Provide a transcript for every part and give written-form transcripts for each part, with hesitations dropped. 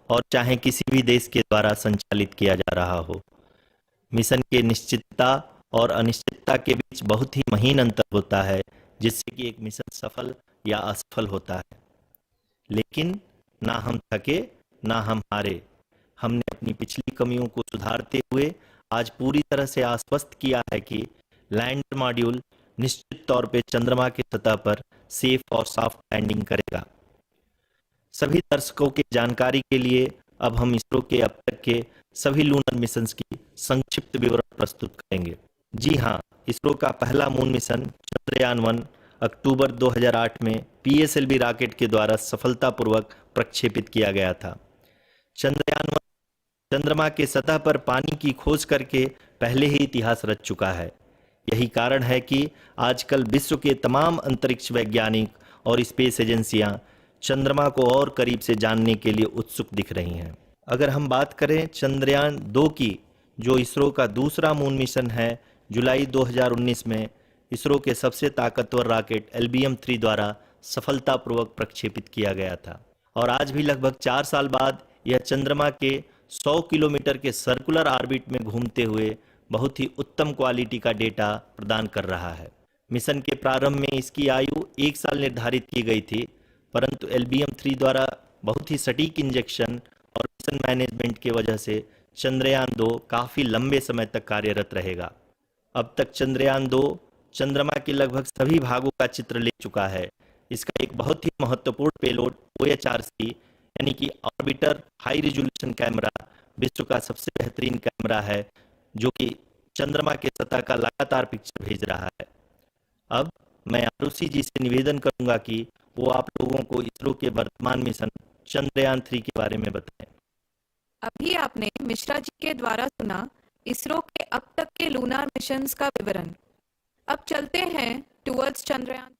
और चाहे किसी भी देश के द्वारा संचालित किया जा रहा हो। मिशन के निश्चितता और अनिश्चितता के बीच बहुत ही महीन अंतर होता है, जिससे कि एक मिशन सफल या असफल होता है। लेकिन ना हम थके, ना हम हारे। हमने अपनी पिछली कमियों को सुधारते हुए आज पूरी तरह से आश्वस्त किया है कि लैंडर मॉड्यूल निश्चित तौर पे चंद्रमा की सतह पर सेफ और सॉफ्ट लैंडिंग करेगा। सभी दर्शकों की जानकारी के लिए अब हम इसरो के अब तक के सभी लूनर मिशंस की संक्षिप्त विवरण प्रस्तुत करेंगे। जी हाँ, इसरो का पहला मून मिशन चंद्रयान-1 अक्टूबर 2008 में पीएसएलवी रॉकेट के द्वारा सफलतापूर्वक प्रक्षेपित किया गया था। चंद्रयान-1 चंद्रमा के सतह पर पानी की खोज करके पहले ही इतिहास रच चुका है। यही कारण है कि आजकल विश्व के तमाम अंतरिक्ष वैज्ञानिक और स्पेस एजेंसियां चंद्रमा को और करीब से जानने के लिए उत्सुक दिख रही हैं। अगर हम बात करें चंद्रयान 2 की, जो इसरो का दूसरा मून मिशन है, जुलाई 2019 में इसरो के सबसे ताकतवर रॉकेट LBM-3 द्वारा सफलतापूर्वक प्रक्षेपित किया गया था। और आज भी लगभग 4 साल बाद यह चंद्रमा के 100 किलोमीटर के सर्कुलर ऑर्बिट में घूमते हुए बहुत ही उत्तम क्वालिटी का डेटा प्रदान कर रहा है। मिशन के प्रारंभ में इसकी आयु 1 साल निर्धारित की गई थी, परंतु LBM-3 द्वारा बहुत ही सटीक इंजेक्शन और मिशन मैनेजमेंट की वजह से चंद्रयान 2 काफ़ी लंबे समय तक कार्यरत रहेगा। अब तक चंद्रयान 2 चंद्रमा के लगभग सभी भागों का चित्र ले चुका है। इसका एक बहुत ही महत्वपूर्ण पेलोड OHRC यानी कि ऑर्बिटर हाई रिजोल्यूशन कैमरा विश्व का सबसे बेहतरीन कैमरा है, जो कि चंद्रमा के सतह का लगातार पिक्चर भेज रहा है। अब मैं आरुषि जी से निवेदन करूंगा कि वो आप लोगों को इसरो के वर्तमान मिशन चंद्रयान 3 के बारे में बताएं। अभी आपने मिश्रा जी के द्वारा सुना इसरो के अब तक के लूनार मिशंस का विवरण। अब चलते हैं टुवर्ड्स चंद्रयान।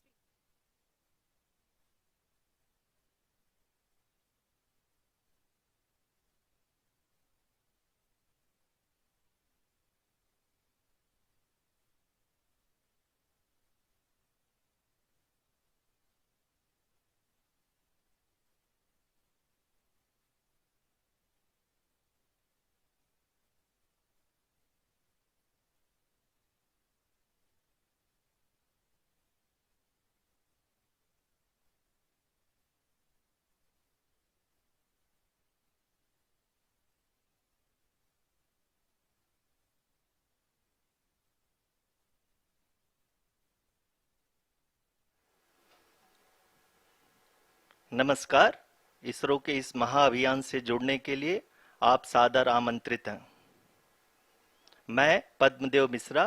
नमस्कार। इसरो के इस महाअभियान से जुड़ने के लिए आप सादर आमंत्रित हैं। मैं पद्मदेव मिश्रा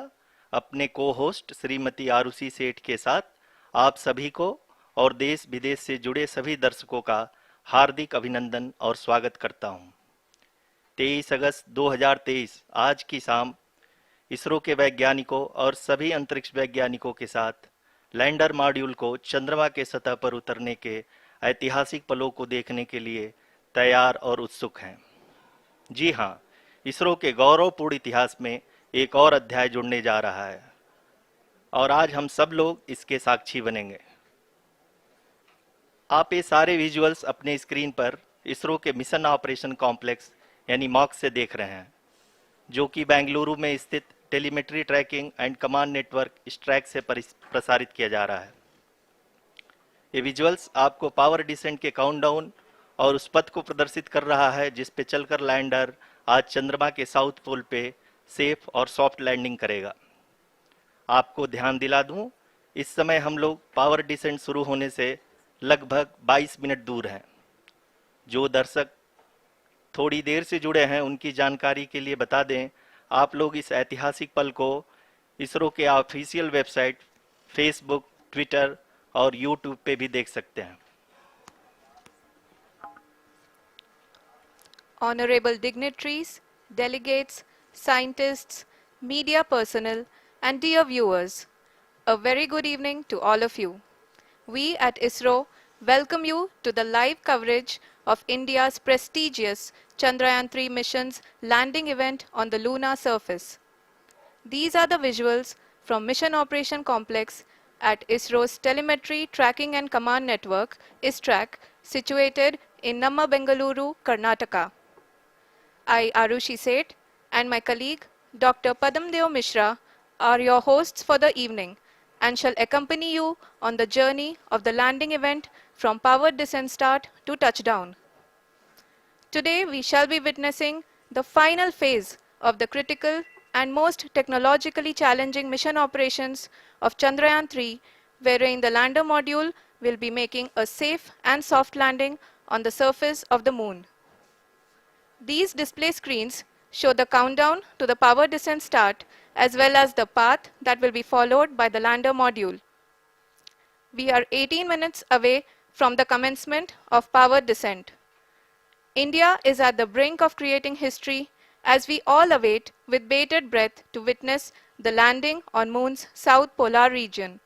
अपने को होस्ट श्रीमती आरुषि सेठ के साथ आप सभी को और देश विदेश से जुड़े सभी दर्शकों का हार्दिक अभिनंदन और स्वागत करता हूं। 23 अगस्त 2023 आज की शाम इसरो के वैज्ञानिकों और सभी अंतरिक्ष वैज्ञानिकों के साथ लैंडर मॉड्यूल को चंद्रमा के सतह पर उतरने के ऐतिहासिक पलों को देखने के लिए तैयार और उत्सुक हैं। जी हाँ, इसरो के गौरवपूर्ण इतिहास में एक और अध्याय जुड़ने जा रहा है और आज हम सब लोग इसके साक्षी बनेंगे। आप ये सारे विजुअल्स अपने स्क्रीन पर इसरो के मिशन ऑपरेशन कॉम्प्लेक्स यानी मॉक्स से देख रहे हैं, जो कि बेंगलुरु में स्थित telemetry tracking and command network ISTRAC से प्रसारित किया जा रहा है। ये विजुअल्स आपको पावर डिसेंट के काउंटडाउन और उस पथ को प्रदर्शित कर रहा है जिस पे चलकर लैंडर आज चंद्रमा के साउथ पोल पे सेफ और सॉफ्ट लैंडिंग करेगा। आपको ध्यान दिला दूं, इस समय हम लोग पावर डिसेंट शुरू होने से लगभग 22 मिनट दूर हैं। जो दर्शक थोड़ी देर से जुड़े हैं उनकी जानकारी के लिए बता दें, आप लोग इस ऐतिहासिक पल को इसरो के ऑफिशियल वेबसाइट, फेसबुक, ट्विटर और यूट्यूब पे भी देख सकते हैं। Honorable dignitaries, delegates, scientists, media personnel, and dear viewers, a very good evening to all of you. We at ISRO welcome you to the live coverage of India's prestigious Chandrayaan-3 mission's landing event on the lunar surface. These are the visuals from Mission Operation Complex at ISRO's Telemetry Tracking and Command Network, ISTRAC, situated in Namma Bengaluru, Karnataka. I, Arushi Seth, and my colleague, Dr. Padamdeo Mishra, are your hosts for the evening and shall accompany you on the journey of the landing event from powered descent start to touchdown. Today, we shall be witnessing the final phase of the critical and most technologically challenging mission operations of Chandrayaan 3, wherein the lander module will be making a safe and soft landing on the surface of the moon. These display screens show the countdown to the power descent start as well as the path that will be followed by the lander module. We are 18 minutes away from the commencement of power descent. India is at the brink of creating history as we all await with bated breath to witness the landing on Moon's south polar region.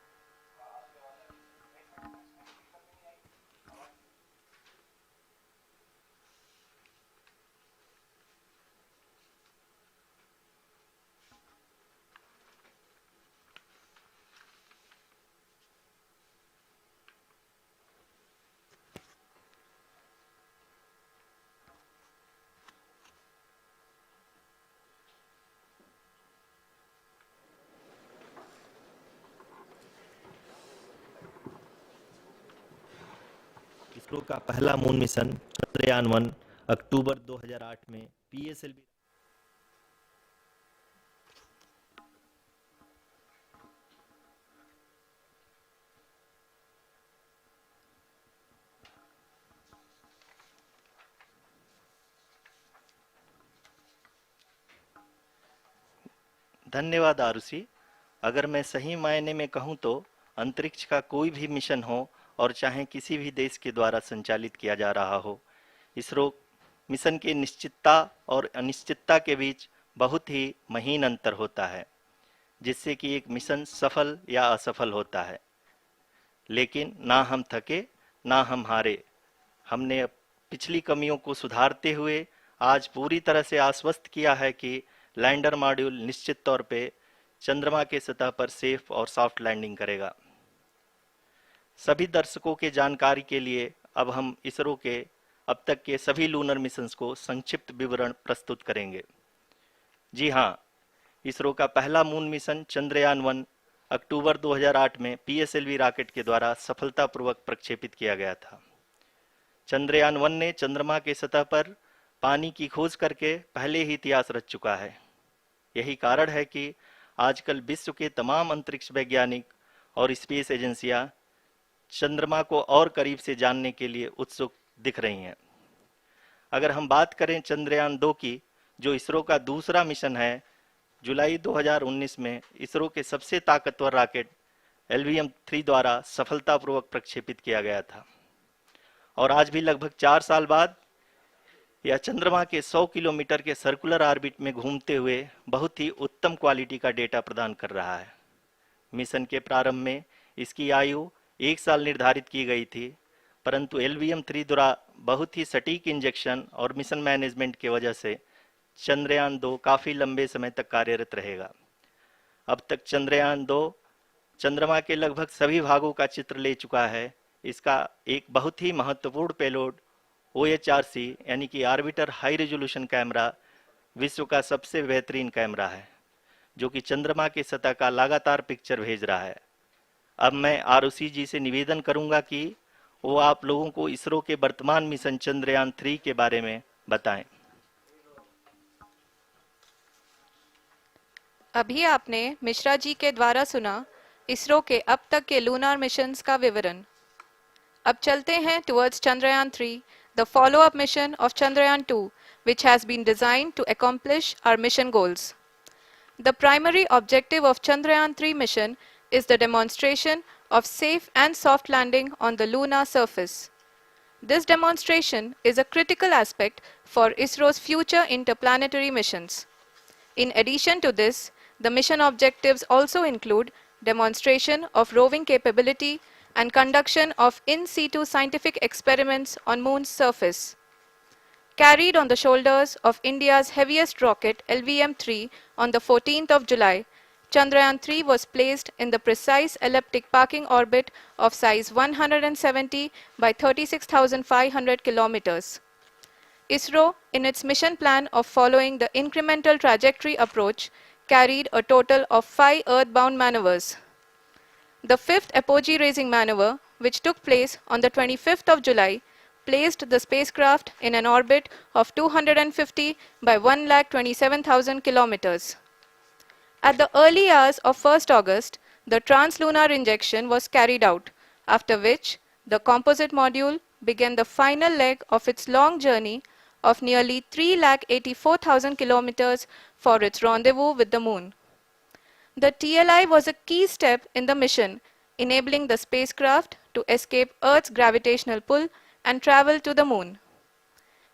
ISRO का पहला moon mission Chandrayaan 1 अक्टूबर 2008 में PSLV धन्यवाद आरुषि। अगर मैं सही मायने में कहूं तो अंतरिक्ष का कोई भी मिशन हो और चाहे किसी भी देश के द्वारा संचालित किया जा रहा हो, इसरो मिशन के निश्चितता और अनिश्चितता के बीच बहुत ही महीन अंतर होता है, जिससे कि एक मिशन सफल या असफल होता है। लेकिन ना हम थके ना हम हारे। हमने पिछली कमियों को सुधारते हुए आज पूरी तरह से आश्वस्त किया है कि लैंडर मॉड्यूल निश्चित तौर पे चंद्रमा के सतह पर सेफ और सॉफ्ट लैंडिंग करेगा। सभी दर्शकों के जानकारी के लिए अब हम इसरो के अब तक के सभी लूनर मिशंस को संक्षिप्त विवरण प्रस्तुत करेंगे। जी हाँ, इसरो का पहला मून मिशन चंद्रयान 1 अक्टूबर 2008 में पीएसएलवी रॉकेट के द्वारा सफलतापूर्वक प्रक्षेपित किया गया था। चंद्रयान 1 ने चंद्रमा के सतह पर पानी की खोज करके पहले ही इतिहास रच चुका है। यही कारण है कि आजकल विश्व के तमाम अंतरिक्ष वैज्ञानिक और स्पेस एजेंसियां चंद्रमा को और करीब से जानने के लिए उत्सुक दिख रही हैं। अगर हम बात करें चंद्रयान 2 की, जो इसरो का दूसरा मिशन है, जुलाई 2019 में इसरो के सबसे ताकतवर रॉकेट LVM-3 द्वारा सफलतापूर्वक प्रक्षेपित किया गया था और आज भी लगभग 4 साल बाद यह चंद्रमा के 100 किलोमीटर के सर्कुलर ऑर्बिट में घूमते हुए बहुत ही उत्तम क्वालिटी का डेटा प्रदान कर रहा है। मिशन के प्रारंभ में इसकी आयु 1 साल निर्धारित की गई थी, परंतु LVM-3 द्वारा बहुत ही सटीक इंजेक्शन और मिशन मैनेजमेंट की वजह से चंद्रयान 2 काफ़ी लंबे समय तक कार्यरत रहेगा। अब तक चंद्रयान 2 चंद्रमा के लगभग सभी भागों का चित्र ले चुका है। इसका एक बहुत ही महत्वपूर्ण पेलोड OHRC यानी कि ऑर्बिटर हाई रेजोल्यूशन कैमरा विश्व का सबसे बेहतरीन कैमरा है, जो कि चंद्रमा के सतह का लगातार पिक्चर भेज रहा है। अब मैं आरुषि जी से निवेदन करूंगा कि वो आप लोगों को इसरो के वर्तमान मिशन चंद्रयान 3 के बारे में बताएं। अभी आपने मिश्रा जी के द्वारा सुना इसरो के अब तक के लूनार मिशंस का विवरण। अब चलते हैं towards Chandrayaan 3, the follow-up mission of Chandrayaan 2, which has been designed to accomplish our mission goals. The primary objective of Chandrayaan 3 mission is the demonstration of safe and soft landing on the lunar surface. This demonstration is a critical aspect for ISRO's future interplanetary missions. In addition to this, the mission objectives also include demonstration of roving capability and conduction of in situ scientific experiments on Moon's surface. Carried on the shoulders of India's heaviest rocket LVM-3 on the 14th of July, Chandrayaan-3 was placed in the precise elliptic parking orbit of size 170 by 36,500 kilometers. ISRO, in its mission plan of following the incremental trajectory approach, carried a total of 5 earthbound maneuvers. The fifth apogee raising maneuver, which took place on the 25th of July, placed the spacecraft in an orbit of 250 by 1,27,000 kilometers. At the early hours of 1st August, the translunar injection was carried out, after which the composite module began the final leg of its long journey of nearly 3,84,000 kilometers for its rendezvous with the Moon. The TLI was a key step in the mission, enabling the spacecraft to escape Earth's gravitational pull and travel to the Moon.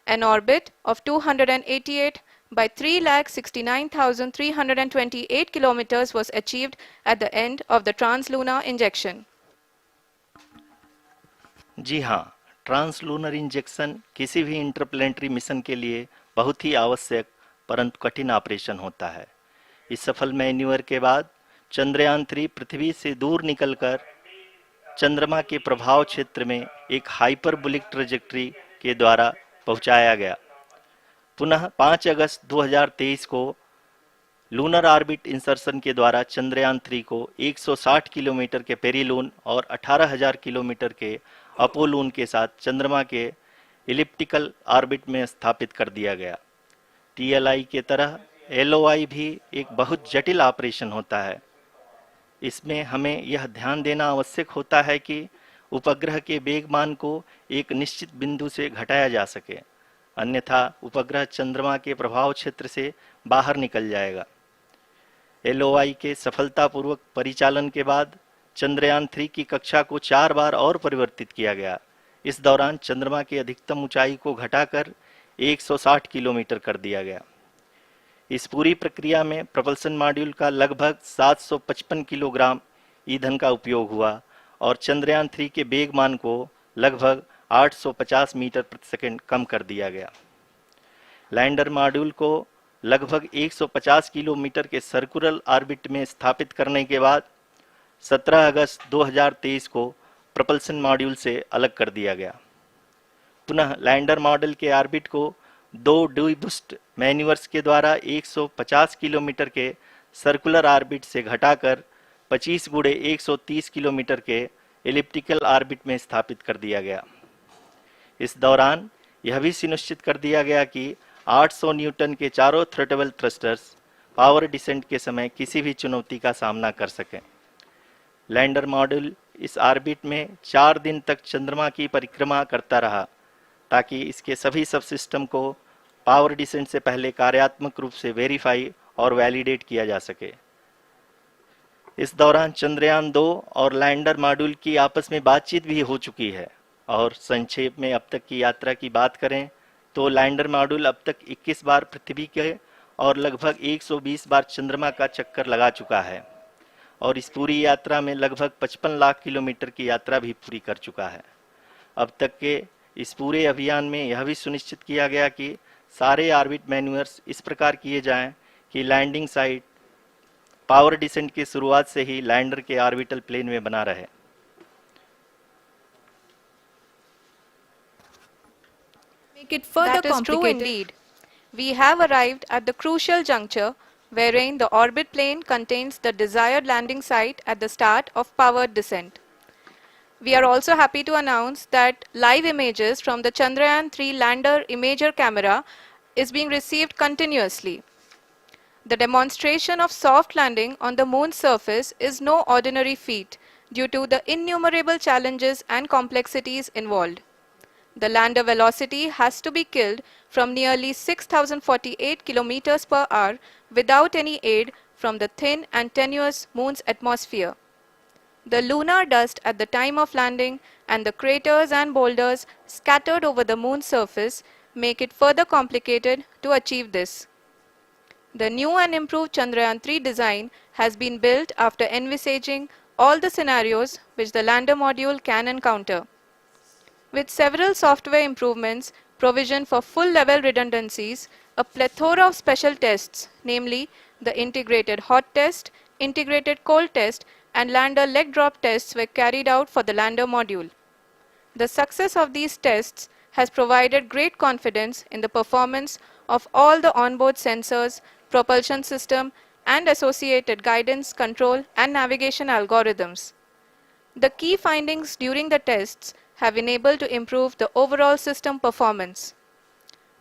An orbit of 288 by 3,69,328 kilometers was achieved at the end of the translunar injection. जी हाँ, translunar injection किसी भी interplanetary mission के लिए बहुत ही आवश्यक परंतु कठिन operation होता है। इस सफल मैन्यूवर के बाद चंद्रयान 3 पृथ्वी से दूर निकलकर चंद्रमा के प्रभाव क्षेत्र में एक हाइपरबोलिक ट्रैजेक्टरी के द्वारा पहुंचाया गया। पुनः 5 अगस्त 2023 को लूनर ऑर्बिट इंसर्शन के द्वारा चंद्रयान 3 को 160 किलोमीटर के पेरीलून और 18,000 किलोमीटर के अपोलून के साथ चंद्रमा के इलिप्टिकल ऑर्बिट में स्थापित कर दिया गया। टीएलआई के तरह एलओआई भी एक बहुत जटिल ऑपरेशन होता है। इसमें हमें यह ध्यान देना आवश्यक होता है कि उपग्रह के वेगमान को एक निश्चित बिंदु से घटाया जा सके, अन्यथा उपग्रह चंद्रमा के प्रभाव क्षेत्र से बाहर निकल जाएगा। एलओआई के सफलतापूर्वक परिचालन के बाद चंद्रयान 3 की कक्षा को 4 बार और परिवर्तित किया गया। इस दौरान चंद्रमा की अधिकतम ऊंचाई को घटाकर 160 किलोमीटर कर दिया गया। इस पूरी प्रक्रिया में प्रपल्सन मॉड्यूल का लगभग 755 किलोग्राम ईंधन का उपयोग हुआ और चंद्रयान 3 के वेगमान को लगभग 850 मीटर प्रति सेकंड कम कर दिया गया। लैंडर मॉड्यूल को लगभग 150 किलोमीटर के सर्कुलर ऑर्बिट में स्थापित करने के बाद 17 अगस्त 2023 को प्रपल्सन मॉड्यूल से अलग कर दिया गया। पुनः लैंडर मॉडल के ऑर्बिट को 2 डीबूस्ट मैन्यूवर्स के द्वारा 150 किलोमीटर के सर्कुलर ऑर्बिट से घटाकर 25 गुणे 130 किलोमीटर के एलिप्टिकल ऑर्बिट में स्थापित कर दिया गया। इस दौरान यह भी सुनिश्चित कर दिया गया कि 800 न्यूटन के चारों थ्रोटेबल थ्रस्टर्स पावर डिसेंट के समय किसी भी चुनौती का सामना कर सकें। लैंडर मॉड्यूल इस ऑर्बिट में 4 दिन तक चंद्रमा की परिक्रमा करता रहा ताकि इसके सभी सब सिस्टम को पावर डिसेंट से पहले कार्यात्मक रूप से वेरीफाई और वैलिडेट किया जा सके। इस दौरान चंद्रयान 2 और लैंडर मॉड्यूल की आपस में बातचीत भी हो चुकी है। और संक्षेप में अब तक की यात्रा की बात करें तो लैंडर मॉड्यूल अब तक 21 बार पृथ्वी के और लगभग 120 बार चंद्रमा का चक्कर लगा चुका है और इस पूरी यात्रा में लगभग 55 लाख किलोमीटर की यात्रा भी पूरी कर चुका है। अब तक के इस पूरे अभियान में यह भी सुनिश्चित किया गया कि सारे ऑर्बिट मैन्यूवर्स इस प्रकार किए जाएं कि लैंडिंग साइट पावर डिसेंट की शुरुआत से ही लैंडर के ऑर्बिटल प्लेन में बना रहे। Make it further that is true indeed. We have arrived at the crucial juncture wherein the orbit plane contains the desired landing site at the start of powered descent. We are also happy to announce that live images from the Chandrayaan-3 lander imager camera is being received continuously. The demonstration of soft landing on the moon's surface is no ordinary feat due to the innumerable challenges and complexities involved. The lander velocity has to be killed from nearly 6,048 kilometers per hour without any aid from the thin and tenuous moon's atmosphere. The lunar dust at the time of landing and the craters and boulders scattered over the moon's surface make it further complicated to achieve this. The new and improved Chandrayaan-3 design has been built after envisaging all the scenarios which the lander module can encounter. With several software improvements, provision for full-level redundancies, a plethora of special tests, namely the integrated hot test, integrated cold test, and lander leg drop tests were carried out for the lander module. The success of these tests has provided great confidence in the performance of all the onboard sensors, propulsion system, and associated guidance, control, and navigation algorithms. The key findings during the tests have enabled to improve the overall system performance.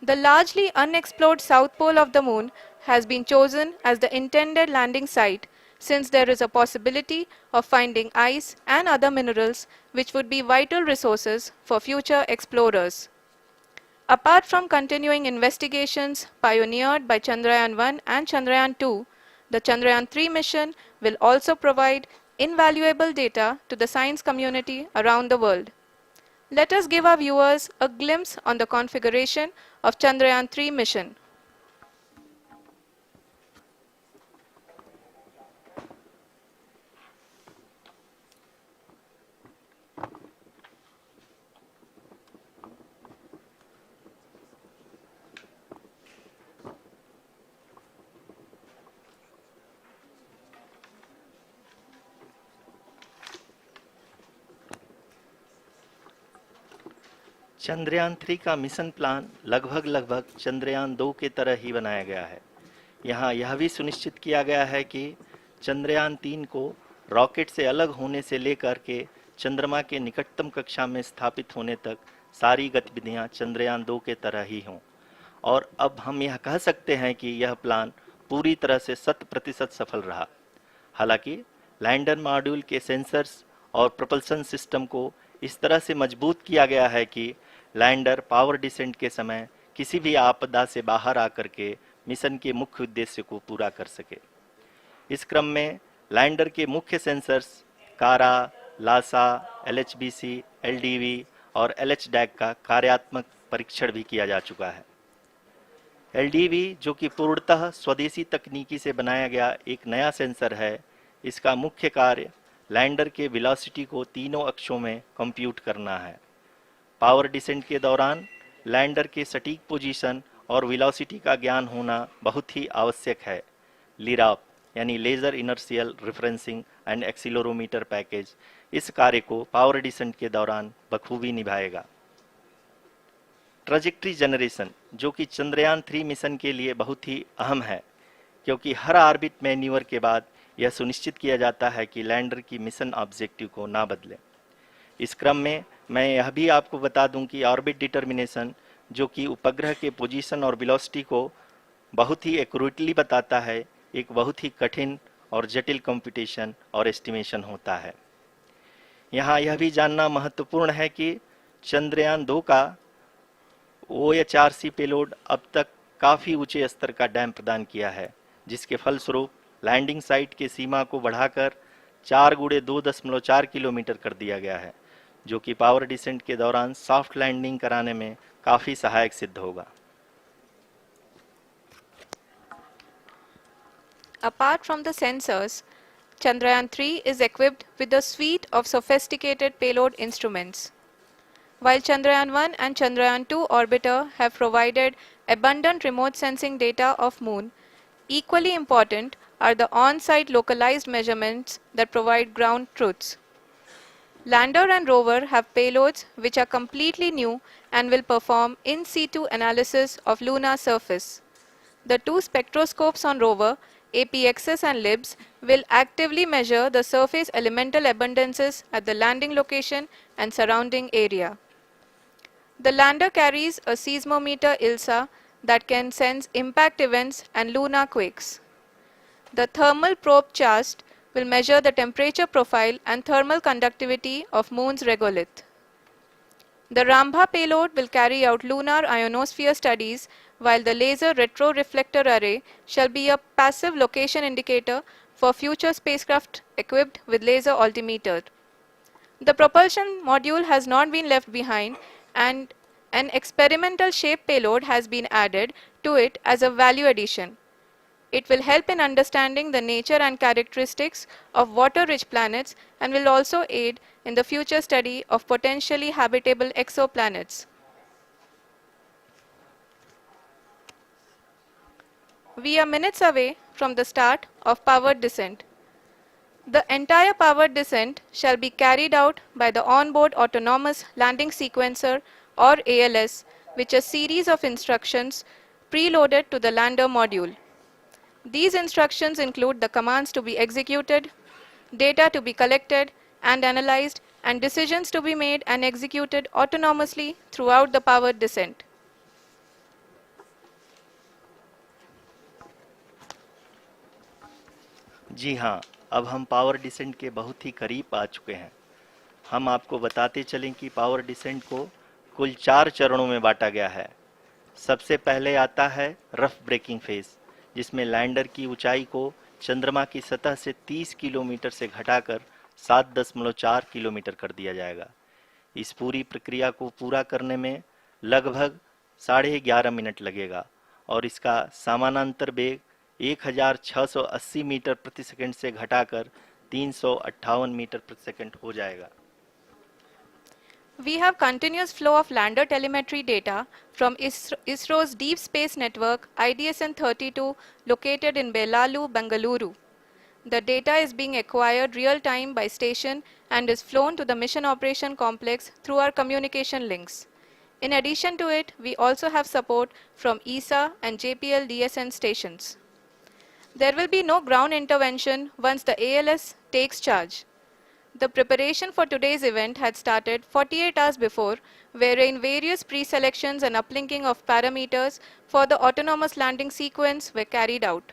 The largely unexplored south pole of the moon has been chosen as the intended landing site since there is a possibility of finding ice and other minerals which would be vital resources for future explorers. Apart from continuing investigations pioneered by Chandrayaan 1 and Chandrayaan 2, the Chandrayaan 3 mission will also provide invaluable data to the science community around the world. Let us give our viewers a glimpse on the configuration of Chandrayaan 3 mission. Chandrayaan 3 का mission plan लगभग चंद्रयान 2 के तरह ही बनाया गया है। यहाँ यह भी सुनिश्चित किया गया है कि चंद्रयान 3 को रॉकेट से अलग होने से लेकर के चंद्रमा के निकटतम कक्षा में स्थापित होने तक सारी गतिविधियां चंद्रयान 2 के तरह ही हों। और अब हम यह कह सकते हैं कि यह प्लान पूरी तरह से 100% सफल रहा। हालांकि लैंडर मॉड्यूल के सेंसर्स और propulsion सिस्टम को इस तरह से मजबूत किया गया है कि लैंडर पावर डिसेंट के समय किसी भी आपदा से बाहर आकर के मिशन के मुख्य उद्देश्य को पूरा कर सके। इस क्रम में लैंडर के मुख्य सेंसर्स कारा, लासा, LHBC, LDV और LHDAC का कार्यात्मक परीक्षण भी किया जा चुका है। LDV जो कि पूर्णतः स्वदेशी तकनीकी से बनाया गया एक नया सेंसर है, इसका मुख्य कार्य लैंडर के वेलोसिटी को तीनों अक्षों में कंप्यूट करना है। पावर डिसेंट के दौरान लैंडर के सटीक पोजीशन और वेलोसिटी का ज्ञान होना बहुत ही आवश्यक है। लिराप यानी laser inertial referencing and accelerometer package इस कार्य को पावर डिसेंट के दौरान बखूबी निभाएगा। ट्रैजेक्टरी जनरेशन जो कि चंद्रयान 3 मिशन के लिए बहुत ही अहम है, क्योंकि हर ऑर्बिट मैन्यूवर के बाद यह सुनिश्चित किया जाता है कि लैंडर की मिशन ऑब्जेक्टिव को ना बदले। इस क्रम में मैं यह भी आपको बता दूं कि ऑर्बिट डिटर्मिनेशन जो कि उपग्रह के पोजीशन और वेलोसिटी को बहुत ही एक्यूरेटली बताता है, एक बहुत ही कठिन और जटिल कंप्यूटेशन और एस्टिमेशन होता है। यहाँ यह भी जानना महत्वपूर्ण है कि चंद्रयान 2 का OHRC पेलोड अब तक काफ़ी ऊंचे स्तर का डैम प्रदान किया है, जिसके फलस्वरूप लैंडिंग साइट के सीमा को बढ़ाकर 4x2.4 किलोमीटर कर दिया गया है, जो कि पावर डिसेंट के दौरान सॉफ्ट लैंडिंग कराने में काफ़ी सहायक सिद्ध होगा। Apart from the sensors, Chandrayaan 3 is equipped with a suite of sophisticated payload instruments. While Chandrayaan 1 and Chandrayaan 2 orbiter have provided abundant remote sensing data of Moon, equally important are the on-site localized measurements that provide ground truths. Lander and rover have payloads which are completely new and will perform in situ analysis of lunar surface. The two spectroscopes on rover, APXS and LIBS, will actively measure the surface elemental abundances at the landing location and surrounding area. The lander carries a seismometer ILSA that can sense impact events and lunar quakes. The thermal probe CHAST will measure the temperature profile and thermal conductivity of Moon's regolith. The Rambha payload will carry out lunar ionosphere studies, while the laser retroreflector array shall be a passive location indicator for future spacecraft equipped with laser altimeter. The propulsion module has not been left behind, and an experimental shape payload has been added to it as a value addition. It will help in understanding the nature and characteristics of water-rich planets and will also aid in the future study of potentially habitable exoplanets. We are minutes away from the start of powered descent. The entire powered descent shall be carried out by the onboard autonomous landing sequencer or ALS, which is a series of instructions preloaded to the lander module. These instructions include the commands to be executed, data to be collected and analyzed, and decisions to be made and executed autonomously throughout the powered descent. जी हाँ, अब हम power descent के बहुत ही करीब आ चुके हैं। हम आपको बताते चलें कि पावर डिसेंट को कुल 4 चरणों में बांटा गया है। सबसे पहले आता है रफ ब्रेकिंग फेज, जिसमें लैंडर की ऊंचाई को चंद्रमा की सतह से 30 किलोमीटर से घटाकर 7.4 किलोमीटर कर दिया जाएगा। इस पूरी प्रक्रिया को पूरा करने में लगभग 11.5 मिनट लगेगा और इसका समानांतर वेग 1680 मीटर प्रति सेकंड से घटाकर 358 मीटर प्रति सेकंड हो जाएगा। We have continuous flow of lander telemetry data from ISRO's Deep Space Network IDSN-32 located in Belalu, Bengaluru. The data is being acquired real-time by station and is flown to the Mission Operation Complex through our communication links. In addition to it, we also have support from ESA and JPL DSN stations. There will be no ground intervention once the ALS takes charge. The preparation for today's event had started 48 hours before, wherein various pre-selections and uplinking of parameters for the autonomous landing sequence were carried out.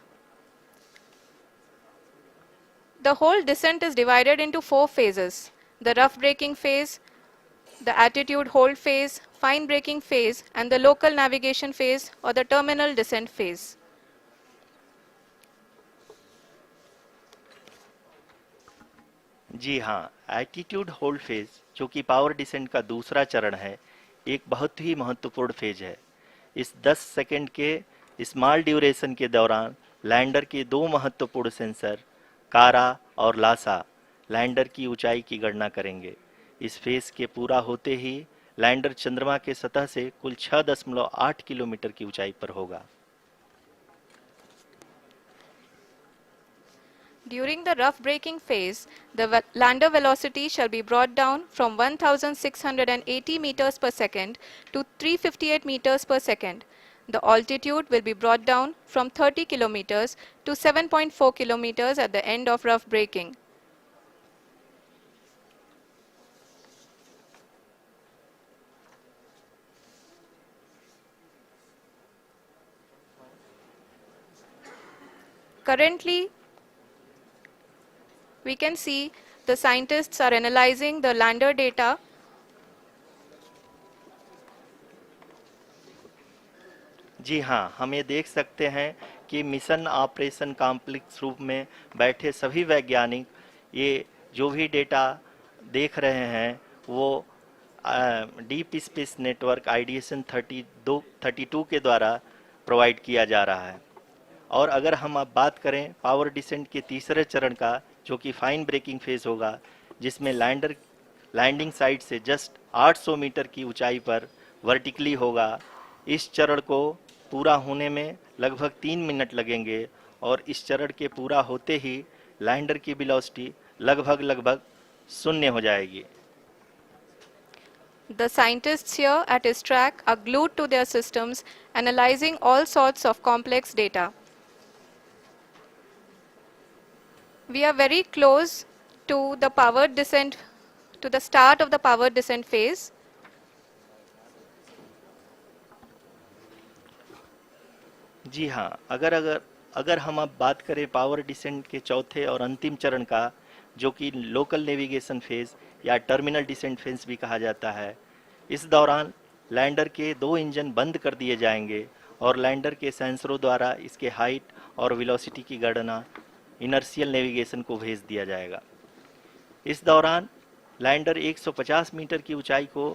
The whole descent is divided into 4 phases: the rough braking phase, the attitude hold phase, fine braking phase, and the local navigation phase or the terminal descent phase. जी हाँ, attitude hold phase, जो कि power descent का दूसरा चरण है, एक बहुत ही महत्वपूर्ण फेज है। इस 10 सेकंड के स्मॉल ड्यूरेशन के दौरान लैंडर के 2 महत्वपूर्ण सेंसर कारा और लासा लैंडर की ऊंचाई की गणना करेंगे। इस फेज के पूरा होते ही लैंडर चंद्रमा के सतह से कुल 6.8 किलोमीटर की ऊंचाई पर होगा। During the rough braking phase, the lander velocity shall be brought down from 1680 meters per second to 358 meters per second. The altitude will be brought down from 30 kilometers to 7.4 kilometers at the end of rough braking. Currently, we can see the scientists are analyzing the lander data. जी हाँ, हम ये देख सकते हैं कि mission operation complex रूप में बैठे सभी वैज्ञानिक ये जो भी डेटा देख रहे हैं वो डीप स्पेस नेटवर्क IDSN 32 के द्वारा प्रोवाइड किया जा रहा है। और अगर हम अब बात करें पावर डिसेंट के तीसरे चरण का, जो कि फाइन ब्रेकिंग फेज होगा, जिसमें लैंडिंग साइट से जस्ट 800 मीटर की ऊंचाई पर वर्टिकली होगा। इस चरण को पूरा होने में लगभग 3 मिनट लगेंगे और इस चरण के पूरा होते ही लैंडर की वेलोसिटी लगभग शून्य हो जाएगी। The scientists here at ISTRAC are glued to their systems, analyzing all sorts of complex data. We are very close to the powered descent, to the start of the powered descent phase. जी हाँ, अगर हम अब बात करें power descent के चौथे और अंतिम चरण का, जो कि लोकल नेविगेशन फेज या टर्मिनल डिसेंट फेज भी कहा जाता है, इस दौरान लैंडर के 2 इंजन बंद कर दिए जाएंगे और लैंडर के सेंसरों द्वारा इसके हाइट और वेलोसिटी की गणना इनर्शियल नेविगेशन को भेज दिया जाएगा। इस दौरान लैंडर 150 मीटर की ऊंचाई को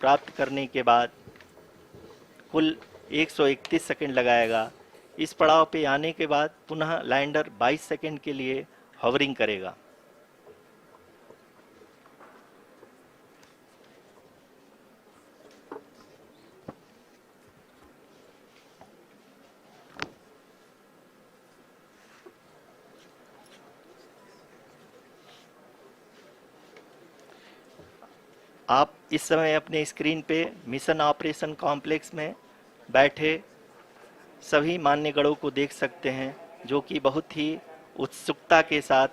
प्राप्त करने के बाद कुल 131 सेकंड लगाएगा। इस पड़ाव पे आने के बाद पुनः लैंडर 22 सेकंड के लिए हॉवरिंग करेगा। आप इस समय अपने स्क्रीन पे मिशन ऑपरेशन कॉम्प्लेक्स में बैठे सभी मान्यगणों को देख सकते हैं, जो कि बहुत ही उत्सुकता के साथ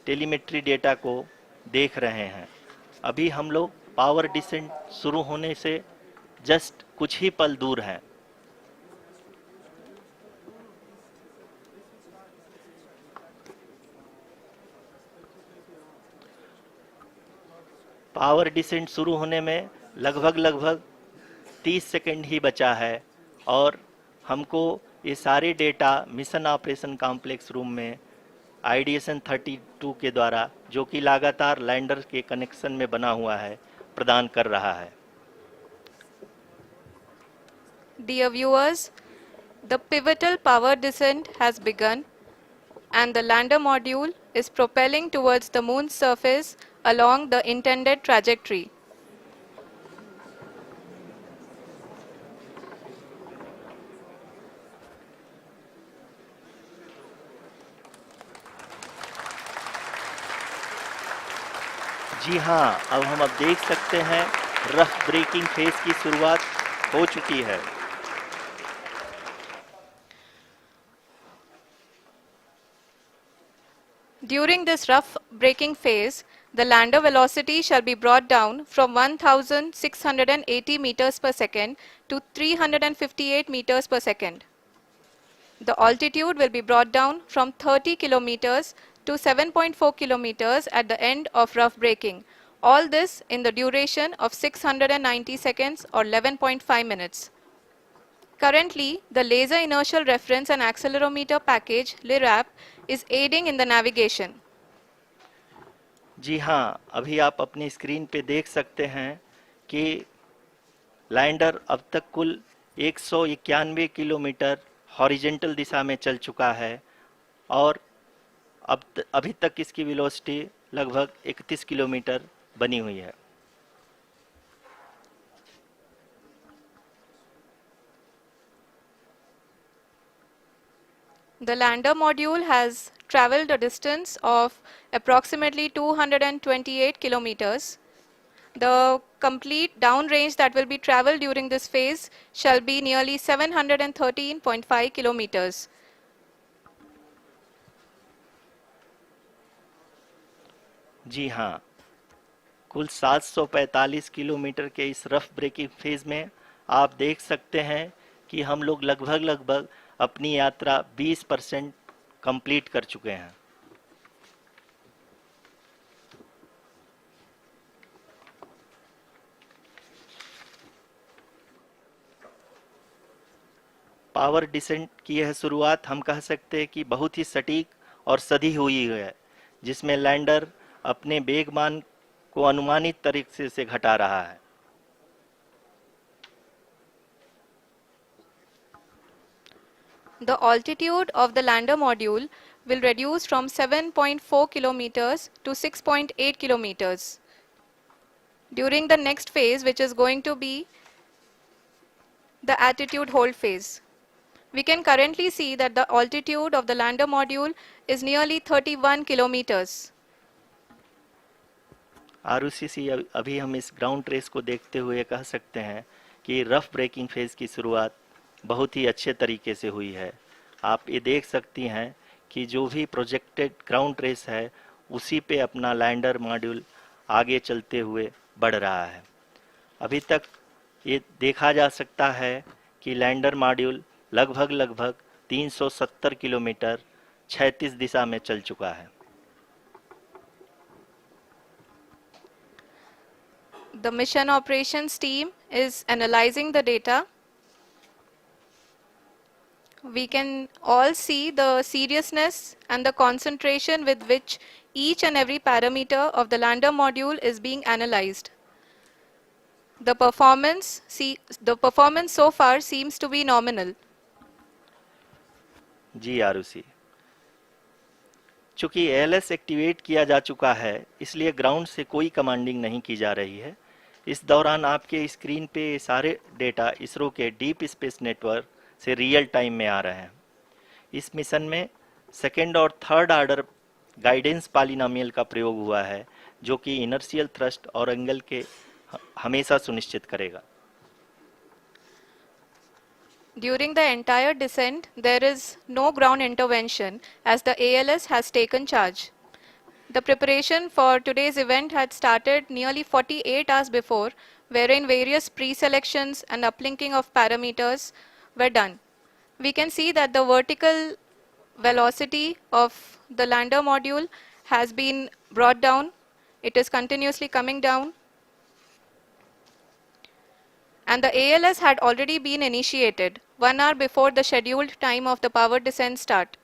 टेलीमेट्री डेटा को देख रहे हैं। अभी हम लोग पावर डिसेंट शुरू होने से जस्ट कुछ ही पल दूर हैं। पावर डिसेंट शुरू होने में लगभग 30 सेकंड ही बचा है और हमको ये सारे data mission operation complex room में आईडीएसएन 32 के द्वारा, जो कि लगातार लैंडर के कनेक्शन में बना हुआ है, प्रदान कर रहा है। Dear viewers, the pivotal power descent has begun and the lander module is propelling towards the moon's surface along the intended trajectory. जी हाँ, अब देख सकते हैं रफ ब्रेकिंग फेज की शुरुआत हो चुकी है। During this rough braking phase, the lander velocity shall be brought down from 1680 meters per second to 358 meters per second. The altitude will be brought down from 30 kilometers to 7.4 kilometers at the end of rough braking. All this in the duration of 690 seconds or 11.5 minutes. Currently, the Laser Inertial Reference and Accelerometer package (LIRAP) is aiding in the navigation. जी हाँ, अभी आप अपनी screen पे देख सकते हैं कि lander अब तक कुल 191 किलोमीटर हॉरिजेंटल दिशा में चल चुका है और अभी तक इसकी वेलोसिटी लगभग 31 किलोमीटर बनी हुई है। The lander module has traveled a distance of approximately 228 kilometers. The complete downrange that will be traveled during this phase shall be nearly 713.5 kilometers. जी हाँ, कुल 745 किलोमीटर के इस रफ ब्रेकिंग फेज में आप देख सकते हैं कि हम लोग लगभग अपनी यात्रा 20% कंप्लीट कर चुके हैं। पावर डिसेंट की यह शुरुआत हम कह सकते हैं कि बहुत ही सटीक और सधी हुई है, जिसमें लैंडर अपने वेगमान को अनुमानित तरीके से घटा रहा है। The altitude of the lander module will reduce from 7.4 kilometers to 6.8 kilometers. During the next phase, which is going to be the attitude hold phase. We can currently see that the altitude of the lander module is nearly 31 kilometers. आरयूसीसी अभी हम इस ground trace को देखते हुए कह सकते हैं कि रफ ब्रेकिंग फेज की शुरुआत बहुत ही अच्छे तरीके से हुई है। आप ये देख सकती हैं कि जो भी प्रोजेक्टेड ग्राउंड ट्रेस है उसी पे अपना लैंडर मॉड्यूल आगे चलते हुए बढ़ रहा है। अभी तक ये देखा जा सकता है कि लैंडर मॉड्यूल लगभग 370 किलोमीटर क्षैतिज दिशा में चल चुका है। The mission operations team is analyzing the data. We can all see the seriousness and the concentration with which each and every parameter of the lander module is being analyzed. The performance so far seems to be nominal. जी आरुषि, चूंकि ALS activate किया जा चुका है, इसलिए ground से कोई commanding नहीं की जा रही है। इस दौरान आपके स्क्रीन पे सारे डेटा इसरो के डीप स्पेस नेटवर्क से रियल टाइम में आ रहे हैं। इस मिशन में सेकेंड और थर्ड ऑर्डर गाइडेंस पॉलिनोमियल का प्रयोग हुआ है, जो कि इनर्शियल थ्रस्ट और एंगल के हमेशा सुनिश्चित करेगा। During the entire descent, there is no ground intervention as the ALS has taken charge. The preparation for today's event had started nearly 48 hours before, wherein various pre-selections and uplinking of parameters were done. We can see that the vertical velocity of the lander module has been brought down. It is continuously coming down. And the ALS had already been initiated 1 hour before the scheduled time of the power descent start.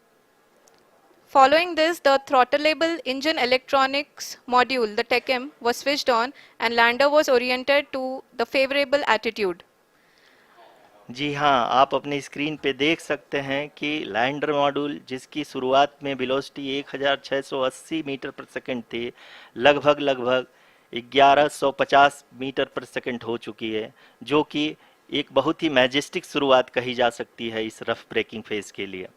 Following this, the throttleable engine electronics module, the TECM, was switched on and lander was oriented to the favorable attitude. जी हाँ, आप अपनी screen पे देख सकते हैं कि lander module जिसकी शुरुआत में वेलोसिटी 1680 मीटर पर सेकंड थी, लगभग 1150 मीटर पर सेकंड हो चुकी है, जो कि एक बहुत ही मैजेस्टिक शुरुआत कही जा सकती है इस रफ ब्रेकिंग फेज के लिए।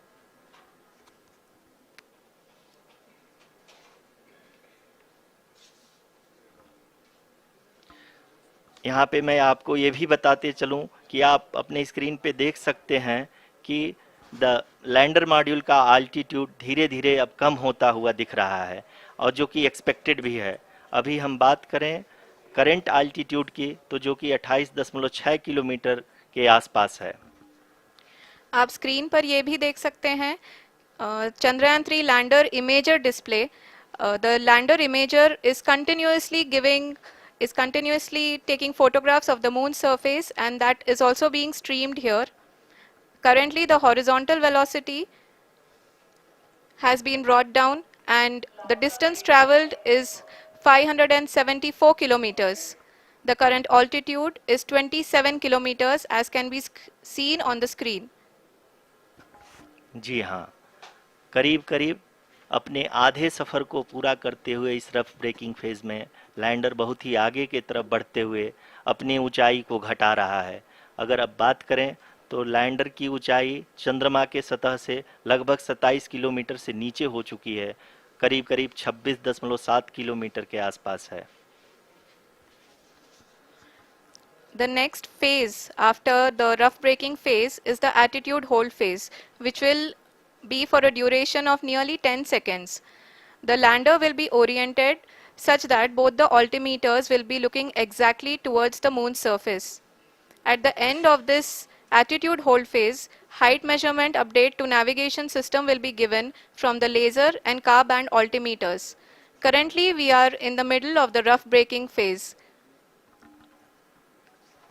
यहाँ पे मैं आपको ये भी बताते चलूँ कि आप अपने स्क्रीन पे देख सकते हैं कि द लैंडर मॉड्यूल का आल्टीट्यूड धीरे धीरे अब कम होता हुआ दिख रहा है, और जो कि एक्सपेक्टेड भी है। अभी हम बात करें करंट आल्टीट्यूड की, तो जो कि 28.6 किलोमीटर के आसपास है। आप स्क्रीन पर ये भी देख सकते हैं Chandrayaan 3 lander imager display. The lander imager is continuously taking photographs of the moon surface, and that is also being streamed here. Currently the horizontal velocity has been brought down and the distance traveled is 574 kilometers. The current altitude is 27 kilometers as can be seen on the screen. जी हाँ, करीब करीब अपने आधे सफ़र को पूरा करते हुए इस रफ ब्रेकिंग फेज में लैंडर बहुत ही आगे की तरफ बढ़ते हुए अपनी ऊंचाई को घटा रहा है। अगर अब बात करें तो लैंडर की ऊंचाई चंद्रमा के सतह से लगभग 27 किलोमीटर से नीचे हो चुकी है, करीब करीब 26.7 किलोमीटर के आसपास है। The next phase after the rough braking phase is the attitude hold phase, which will be for a duration of nearly 10 seconds. The lander will be oriented such that both the altimeters will be looking exactly towards the moon's surface. At the end of this attitude hold phase, height measurement update to navigation system will be given from the laser and car band altimeters. Currently, we are in the middle of the rough braking phase.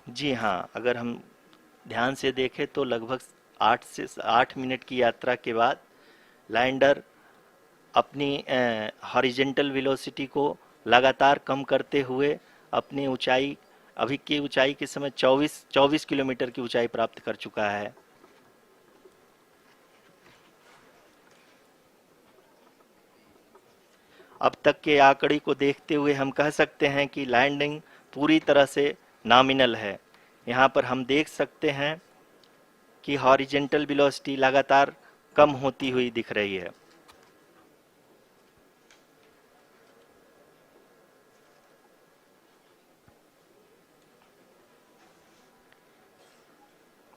जी हाँ, अगर हम ध्यान से देखें तो लगभग 8 minute की यात्रा के बाद लैंडर अपनी हॉरिजेंटल वेलोसिटी को लगातार कम करते हुए अपनी ऊंचाई, अभी की ऊंचाई के समय 24 किलोमीटर की ऊंचाई प्राप्त कर चुका है। अब तक के आंकड़े को देखते हुए हम कह सकते हैं कि लैंडिंग पूरी तरह से नॉमिनल है। यहाँ पर हम देख सकते हैं कि हॉरिजेंटल वेलोसिटी लगातार कम होती हुई दिख रही है।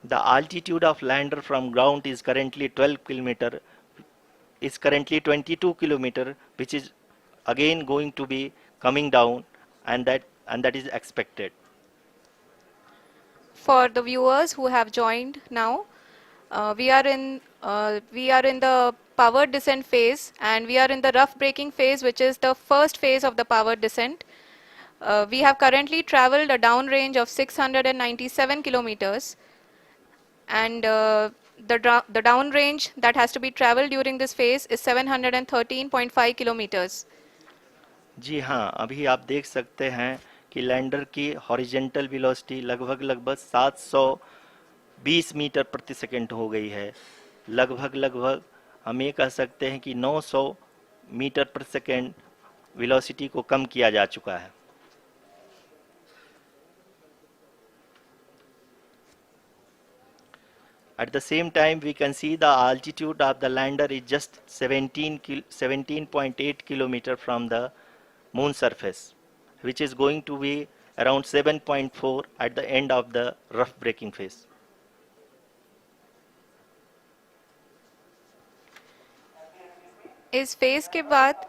The altitude of lander from ground is currently 22 kilometer, which is again going to be coming down, and that is expected. For the viewers who have joined now, we are in the power descent phase, and we are in the rough braking phase, which is the first phase of the power descent. We have currently traveled a downrange of 697 kilometers, and the downrange that has to be traveled during this phase is 713.5 kilometers. जी हाँ, अभी आप देख सकते हैं कि lander की horizontal velocity लगभग 720 metre प्रति सेकंड हो गई है। लगभग हम ये कह सकते हैं कि 900 मीटर प्रति सेकंड वेलोसिटी को कम किया जा चुका है। At the same time, we can see the altitude of the lander is just 17.8 kilometer from the moon surface, which is going to be around 7.4 at the end of the rough braking phase. इस phase के बाद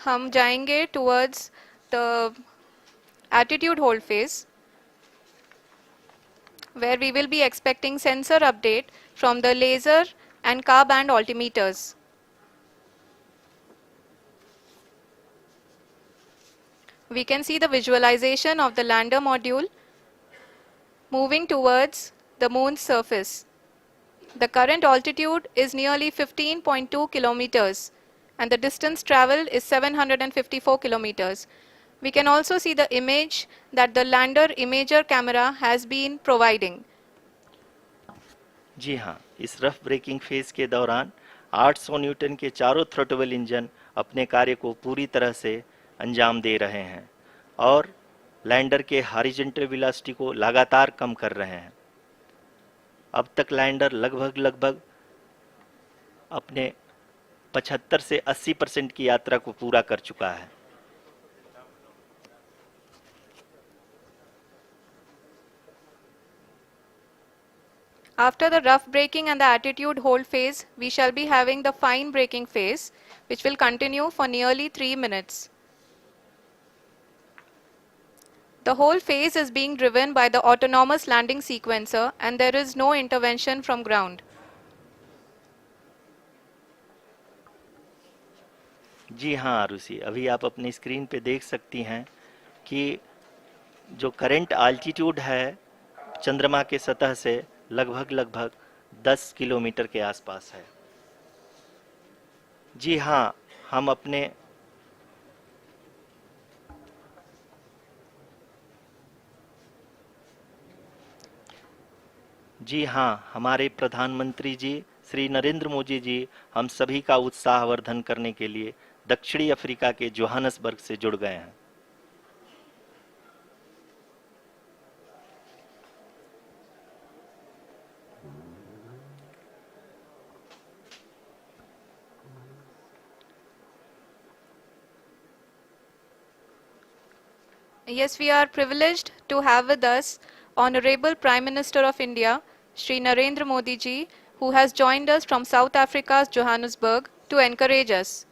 हम जाएंगे towards the attitude hold phase, where we will be expecting sensor update from the laser and car band altimeters. We can see the visualization of the lander module moving towards the moon's surface. The current altitude is nearly 15.2 kilometers and the distance traveled is 754 kilometers. We can also see the image that the lander imager camera has been providing. जी हाँ, इस rough breaking phase के दौरान 800 Newton के चारों throttle engine अपने कार्य को पूरी तरह से अंजाम दे रहे हैं और लैंडर के हॉरिजॉन्टल वेलोसिटी को लगातार कम कर रहे हैं। अब तक लैंडर लगभग अपने 75 से 80% की यात्रा को पूरा कर चुका है। After the rough braking and the attitude hold phase, we shall be having the fine braking phase, which will continue for nearly 3 minutes. The whole phase is being driven by the autonomous landing sequencer and there is no intervention from ground. जी हाँ आरुषि, अभी आप अपनी screen पे देख सकती हैं कि जो करंट आल्टीट्यूड है चंद्रमा के सतह से लगभग 10 किलोमीटर के आसपास है। जी हाँ, हमारे प्रधानमंत्री जी श्री नरेंद्र मोदी जी हम सभी का उत्साहवर्धन करने के लिए दक्षिणी अफ्रीका के जोहानसबर्ग से जुड़ गए हैं। Yes, we are privileged to have with us Honorable Prime Minister of India, Shri Narendra Modi ji, who has joined us from South Africa's Johannesburg to encourage us.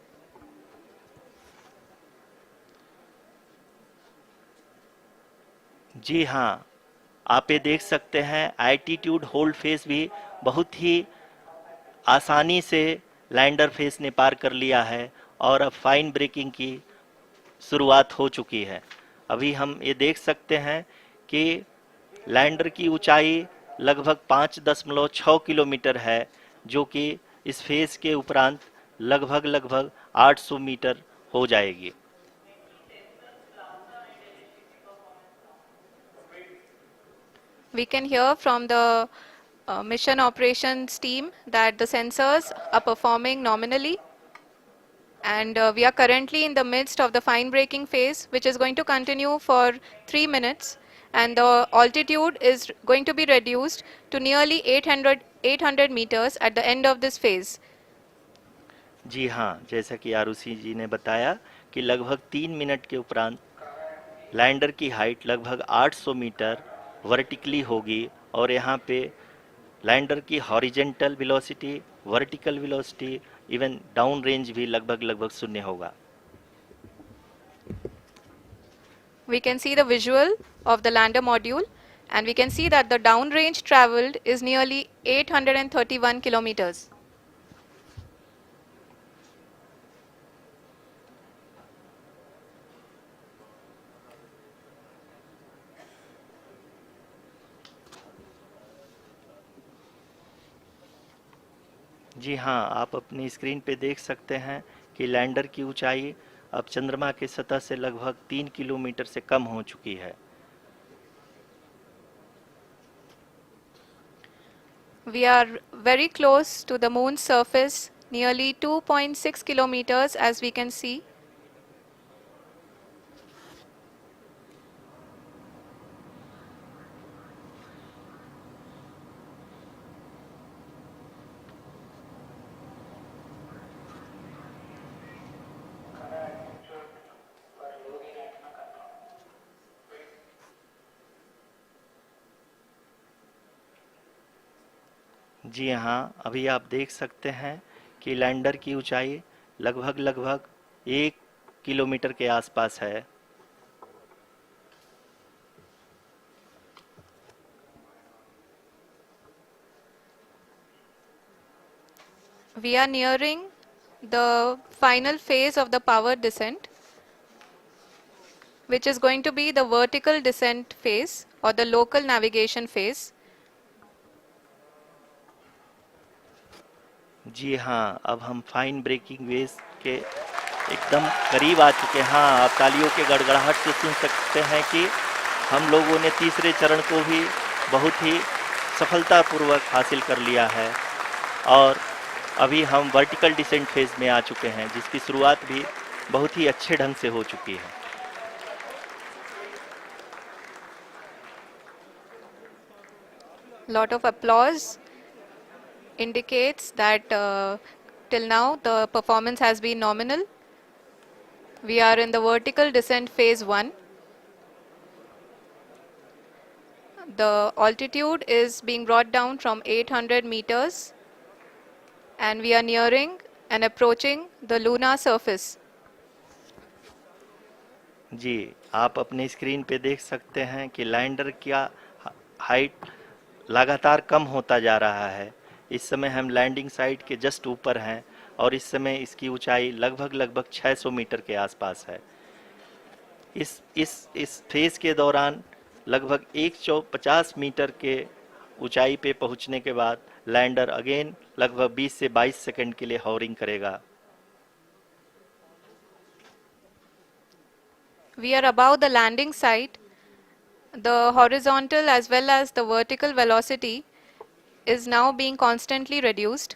जी हाँ, आप ये देख सकते हैं एल्टीट्यूड होल्ड फेस भी बहुत ही आसानी से लैंडर फेस ने पार कर लिया है और अब फाइन ब्रेकिंग की शुरुआत हो चुकी है। अभी हम ये देख सकते हैं कि लैंडर की ऊंचाई लगभग 5.6 किलोमीटर है, जो कि इस फेस के उपरांत लगभग 800 मीटर हो जाएगी। We can hear from the mission operations team that the sensors are performing nominally, and we are currently in the midst of the fine braking phase, which is going to continue for 3 minutes, and the altitude is going to be reduced to nearly 800 meters at the end of this phase. जी हाँ, जैसा कि आरुषि जी ने बताया कि लगभग 3 minute के उपरांत lander की हाइट लगभग 800 मीटर वर्टिकली होगी और यहाँ पे लैंडर की horizontal velocity, vertical velocity, even down range भी लगभग शून्य होगा। We can see the visual of the lander module, and we can see that the downrange traveled is nearly 831 kilometers. जी हाँ, आप अपनी स्क्रीन पे देख सकते हैं कि लैंडर की ऊंचाई अब चंद्रमा के सतह से लगभग 3 किलोमीटर से कम हो चुकी है। We are very close to the moon's surface, nearly 2.6 kilometers as we can see. जी हाँ, अभी आप देख सकते हैं कि लैंडर की ऊंचाई लगभग 1 किलोमीटर के आसपास है। We are nearing the final phase of the power descent, which is going to be the vertical descent phase or the local navigation phase. जी हाँ, अब हम फाइन ब्रेकिंग वेव्स के एकदम करीब आ चुके हैं। हाँ, आप तालियों के गड़गड़ाहट से सुन सकते हैं कि हम लोगों ने तीसरे चरण को भी बहुत ही सफलतापूर्वक हासिल कर लिया है और अभी हम वर्टिकल डिसेंट फेज में आ चुके हैं, जिसकी शुरुआत भी बहुत ही अच्छे ढंग से हो चुकी है। Lot of applause indicates that till now the performance has been nominal. We are in the vertical descent phase 1. The altitude is being brought down from 800 meters and we are nearing and approaching the lunar surface. जी, आप अपने screen पे देख सकते हैं कि lander का height लगातार कम होता जा रहा है। इस समय हम लैंडिंग साइट के जस्ट ऊपर हैं और इस समय इसकी ऊंचाई लगभग 600 मीटर के आसपास है। इस फेज के दौरान लगभग 150 मीटर के ऊंचाई पे पहुंचने के बाद लैंडर अगेन लगभग 20 से 22 सेकंड के लिए हॉवरिंग करेगा। We are above the landing site. The horizontal as well as the vertical velocity is now being constantly reduced.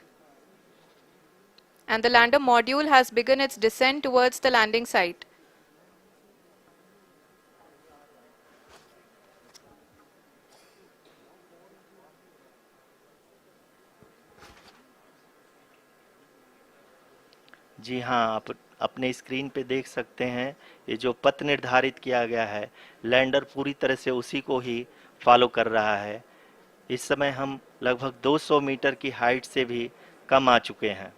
And the lander module has begun its descent towards the landing site. जी हाँ, आप अपने screen पे देख सकते हैं ये जो पथ निर्धारित किया गया है, लैंडर पूरी तरह से उसी को ही फॉलो कर रहा है। इस समय हम लगभग 200 मीटर की हाइट से भी कम आ चुके हैं।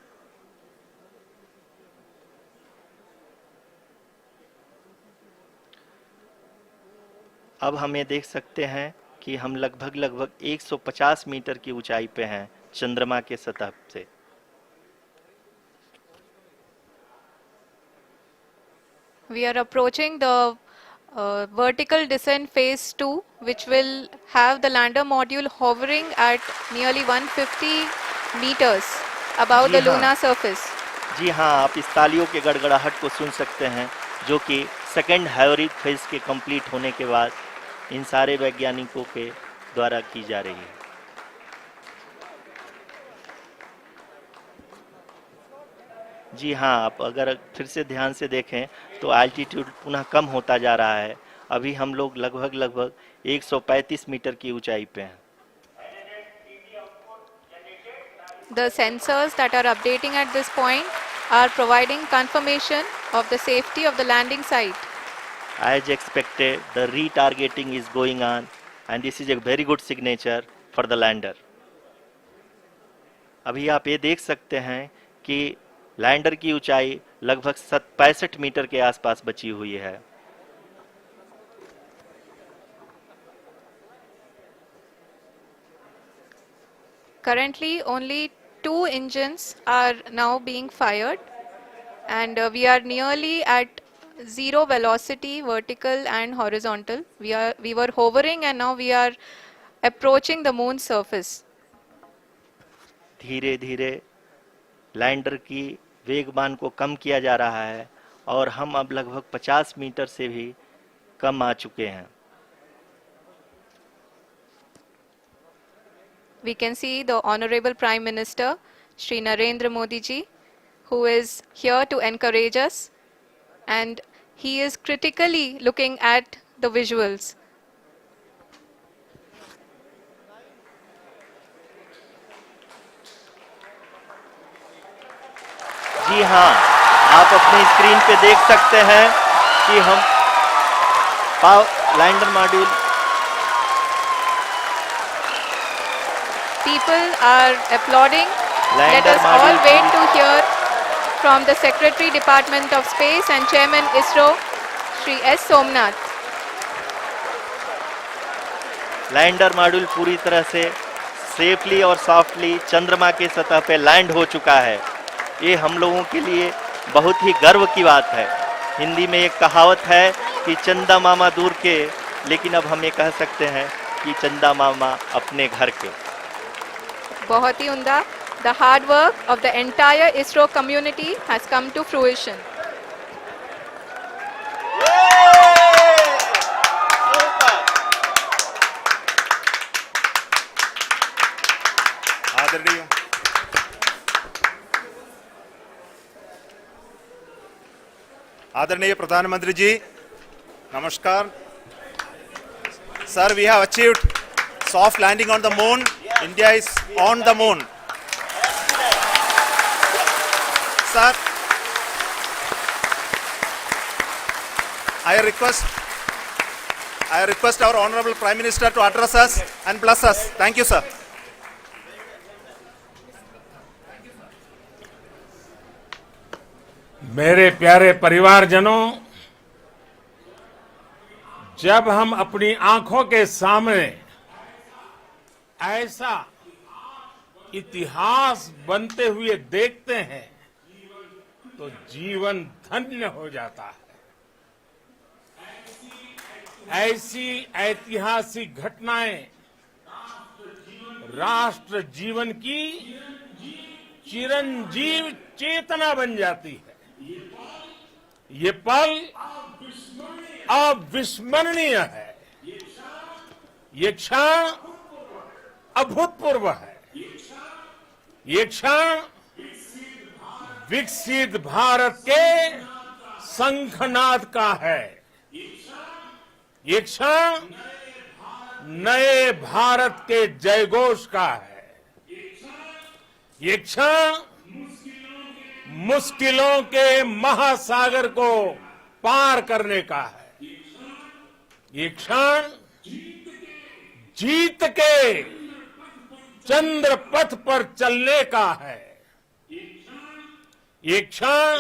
अब हम ये देख सकते हैं कि हम लगभग 150 मीटर की ऊंचाई पे हैं चंद्रमा के सतह से। We are approaching the vertical descent phase 2, which will have the lander module hovering at nearly 150 meters above ji the हाँ, lunar surface. जी हाँ, आप इस तालियों के गड़गड़ाहट को सुन सकते हैं, जो कि सेकंड हाइब्रिड फेज के कंप्लीट होने के बाद इन सारे वैज्ञानिकों के द्वारा की जा रही है। जी हाँ, आप अगर फिर से ध्यान से देखें तो एल्टीट्यूड पुनः कम होता जा रहा है। अभी हम लोग लगभग 135 मीटर की ऊंचाई पे हैं। The sensors that are updating at this point are providing confirmation of the safety of the landing site. As expected, the retargeting is going on and this is a very good signature for the lander. अभी आप ये देख सकते हैं कि lander की ऊंचाई लगभग 65 मीटर के आसपास बची हुई है। Currently, only 2 engines are now being fired, and we are nearly at zero velocity, vertical and horizontal. We were hovering, and now we are approaching the moon's surface. धीरे धीरे लैंडर की वेगमान को कम किया जा रहा है और हम अब लगभग 50 मीटर से भी कम आ चुके हैं। We can see the Honorable Prime Minister, Shri Narendra Modi ji, who is here to encourage us, and he is critically looking at the visuals. जी हाँ, आप अपनी स्क्रीन पे देख सकते हैं कि हम lander module people are applauding. Let Lander us all module wait to hear from the Secretary Department of Space and Chairman ISRO, Shri S. Somnath. Lander module पूरी तरह से सेफली और सॉफ्टली चंद्रमा के सतह पे लैंड हो चुका है। ये हम लोगों के लिए बहुत ही गर्व की बात है। हिंदी में एक कहावत है कि चंदा मामा दूर के, लेकिन अब हम ये कह सकते हैं कि चंदा मामा अपने घर के। बहुत ही उम्दा. The hard work of the entire ISRO community has come to fruition. आदरणीय आदरणीय प्रधानमंत्री जी, नमस्कार sir. We have achieved soft landing on the moon. India is on the moon. Sir, I request our Honorable Prime Minister to address us and bless us. Thank you, sir. मेरे प्यारे परिवारजनों, जब हम अपनी आंखों के सामने ऐसा इतिहास बनते हुए देखते हैं तो जीवन धन्य हो जाता है। ऐसी ऐतिहासिक घटनाएं राष्ट्र जीवन की चिरंजीव चेतना बन जाती है। ये पल अविस्मरणीय है। ये क्षण अभूतपूर्व है। ये क्षण विकसित भारत के शंखनाद का है। ये क्षण नए भारत के जयघोष का है। ये क्षण मुश्किलों के महासागर को पार करने का है। ये क्षण जीत के चंद्र पथ पर चलने का है। ये क्षण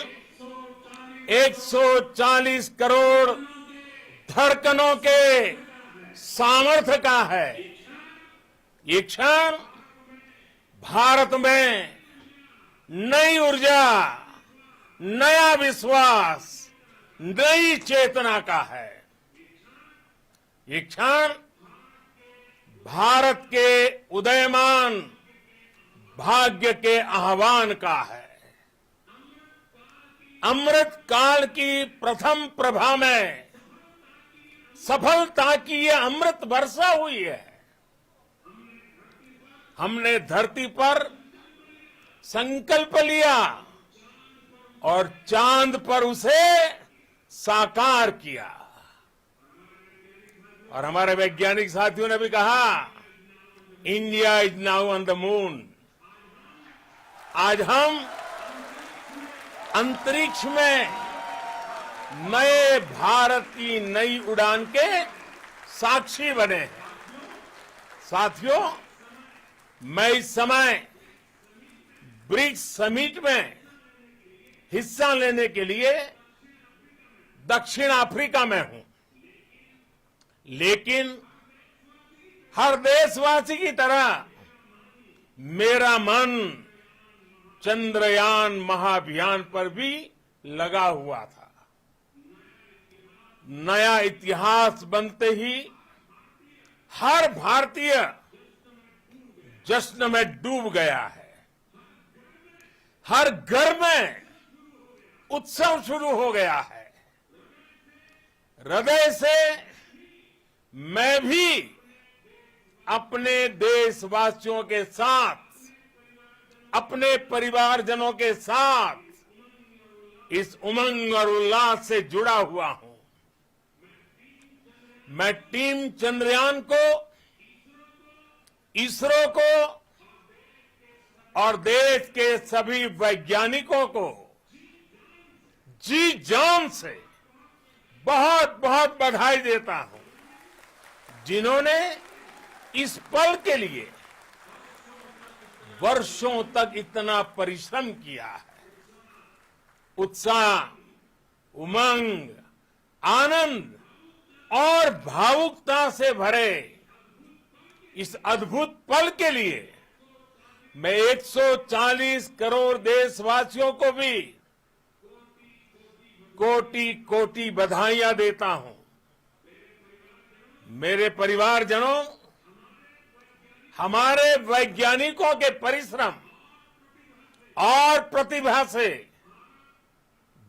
140 करोड़ धड़कनों के सामर्थ्य का है। ये क्षण भारत में नई ऊर्जा, नया विश्वास, नई चेतना का है। ये क्षण भारत के उदयमान भाग्य के आह्वान का है। अमृत काल की प्रथम प्रभा में सफलता की ये अमृत वर्षा हुई है। हमने धरती पर संकल्प लिया और चांद पर उसे साकार किया। और हमारे वैज्ञानिक साथियों ने भी कहा, India is now on the moon. आज हम अंतरिक्ष में नए भारत की नई उड़ान के साक्षी बने हैं। साथियों, मैं इस समय ब्रिक्स समिट में हिस्सा लेने के लिए दक्षिण अफ्रीका में हूं, लेकिन हर देशवासी की तरह मेरा मन चंद्रयान महाअभियान पर भी लगा हुआ था। नया इतिहास बनते ही हर भारतीय जश्न में डूब गया है। हर घर में उत्सव शुरू हो गया है। हृदय से मैं भी अपने देशवासियों के साथ, अपने परिवारजनों के साथ इस उमंग और उल्लास से जुड़ा हुआ हूं। मैं टीम चंद्रयान को, इसरो को और देश के सभी वैज्ञानिकों को जी जान से बहुत बहुत बधाई देता हूं, जिन्होंने इस पल के लिए वर्षों तक इतना परिश्रम किया है। उत्साह, उमंग, आनंद और भावुकता से भरे इस अद्भुत पल के लिए मैं 140 करोड़ देशवासियों को भी कोटि कोटि बधाइयां देता हूं। मेरे परिवारजनों, हमारे वैज्ञानिकों के परिश्रम और प्रतिभा से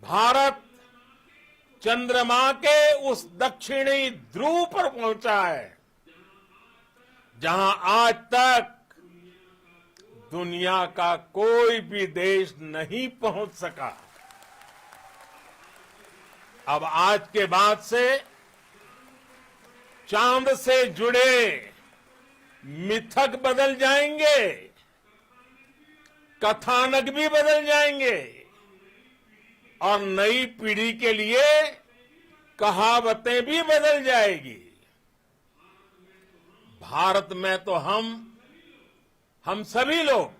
भारत चंद्रमा के उस दक्षिणी ध्रुव पर पहुंचा है जहां आज तक दुनिया का कोई भी देश नहीं पहुंच सका। अब आज के बाद से चांद से जुड़े मिथक बदल जाएंगे, कथानक भी बदल जाएंगे और नई पीढ़ी के लिए कहावतें भी बदल जाएगी। भारत में तो हम सभी लोग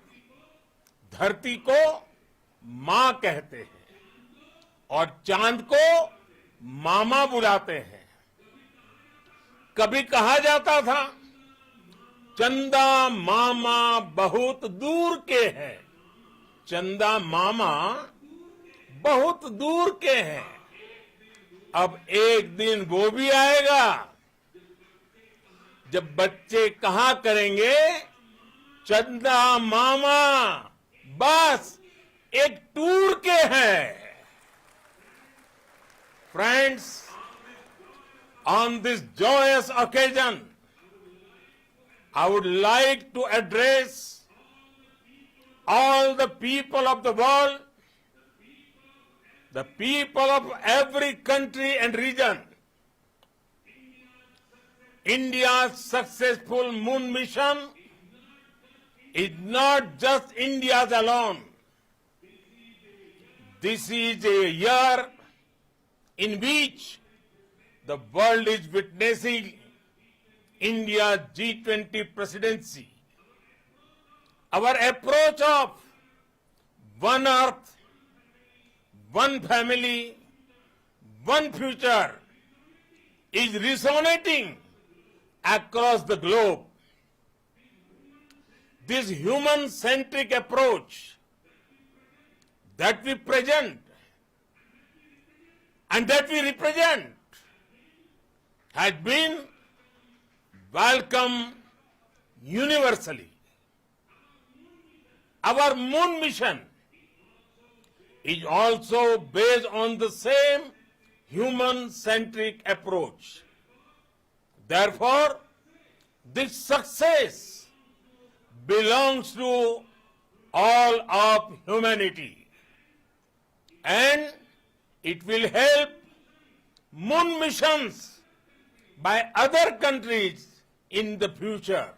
धरती को मां कहते हैं और चांद को मामा बुलाते हैं। कभी कहा जाता था चंदा मामा बहुत दूर के हैं, चंदा मामा बहुत दूर के हैं। अब एक दिन वो भी आएगा जब बच्चे कहा करेंगे चंदा मामा बस एक टूर के हैं। Friends, on this joyous occasion, I would like to address all the people of the world, the people of every country and region. India's successful moon mission is not just India's alone. This is a year in which the world is witnessing India's G20 presidency. Our approach of one earth, one family, one future is resonating across the globe. This human-centric approach that we present and that we represent has been welcomed universally. Our moon mission is also based on the same human-centric approach. Therefore, this success belongs to all of humanity, and it will help moon missions by other countries in the future.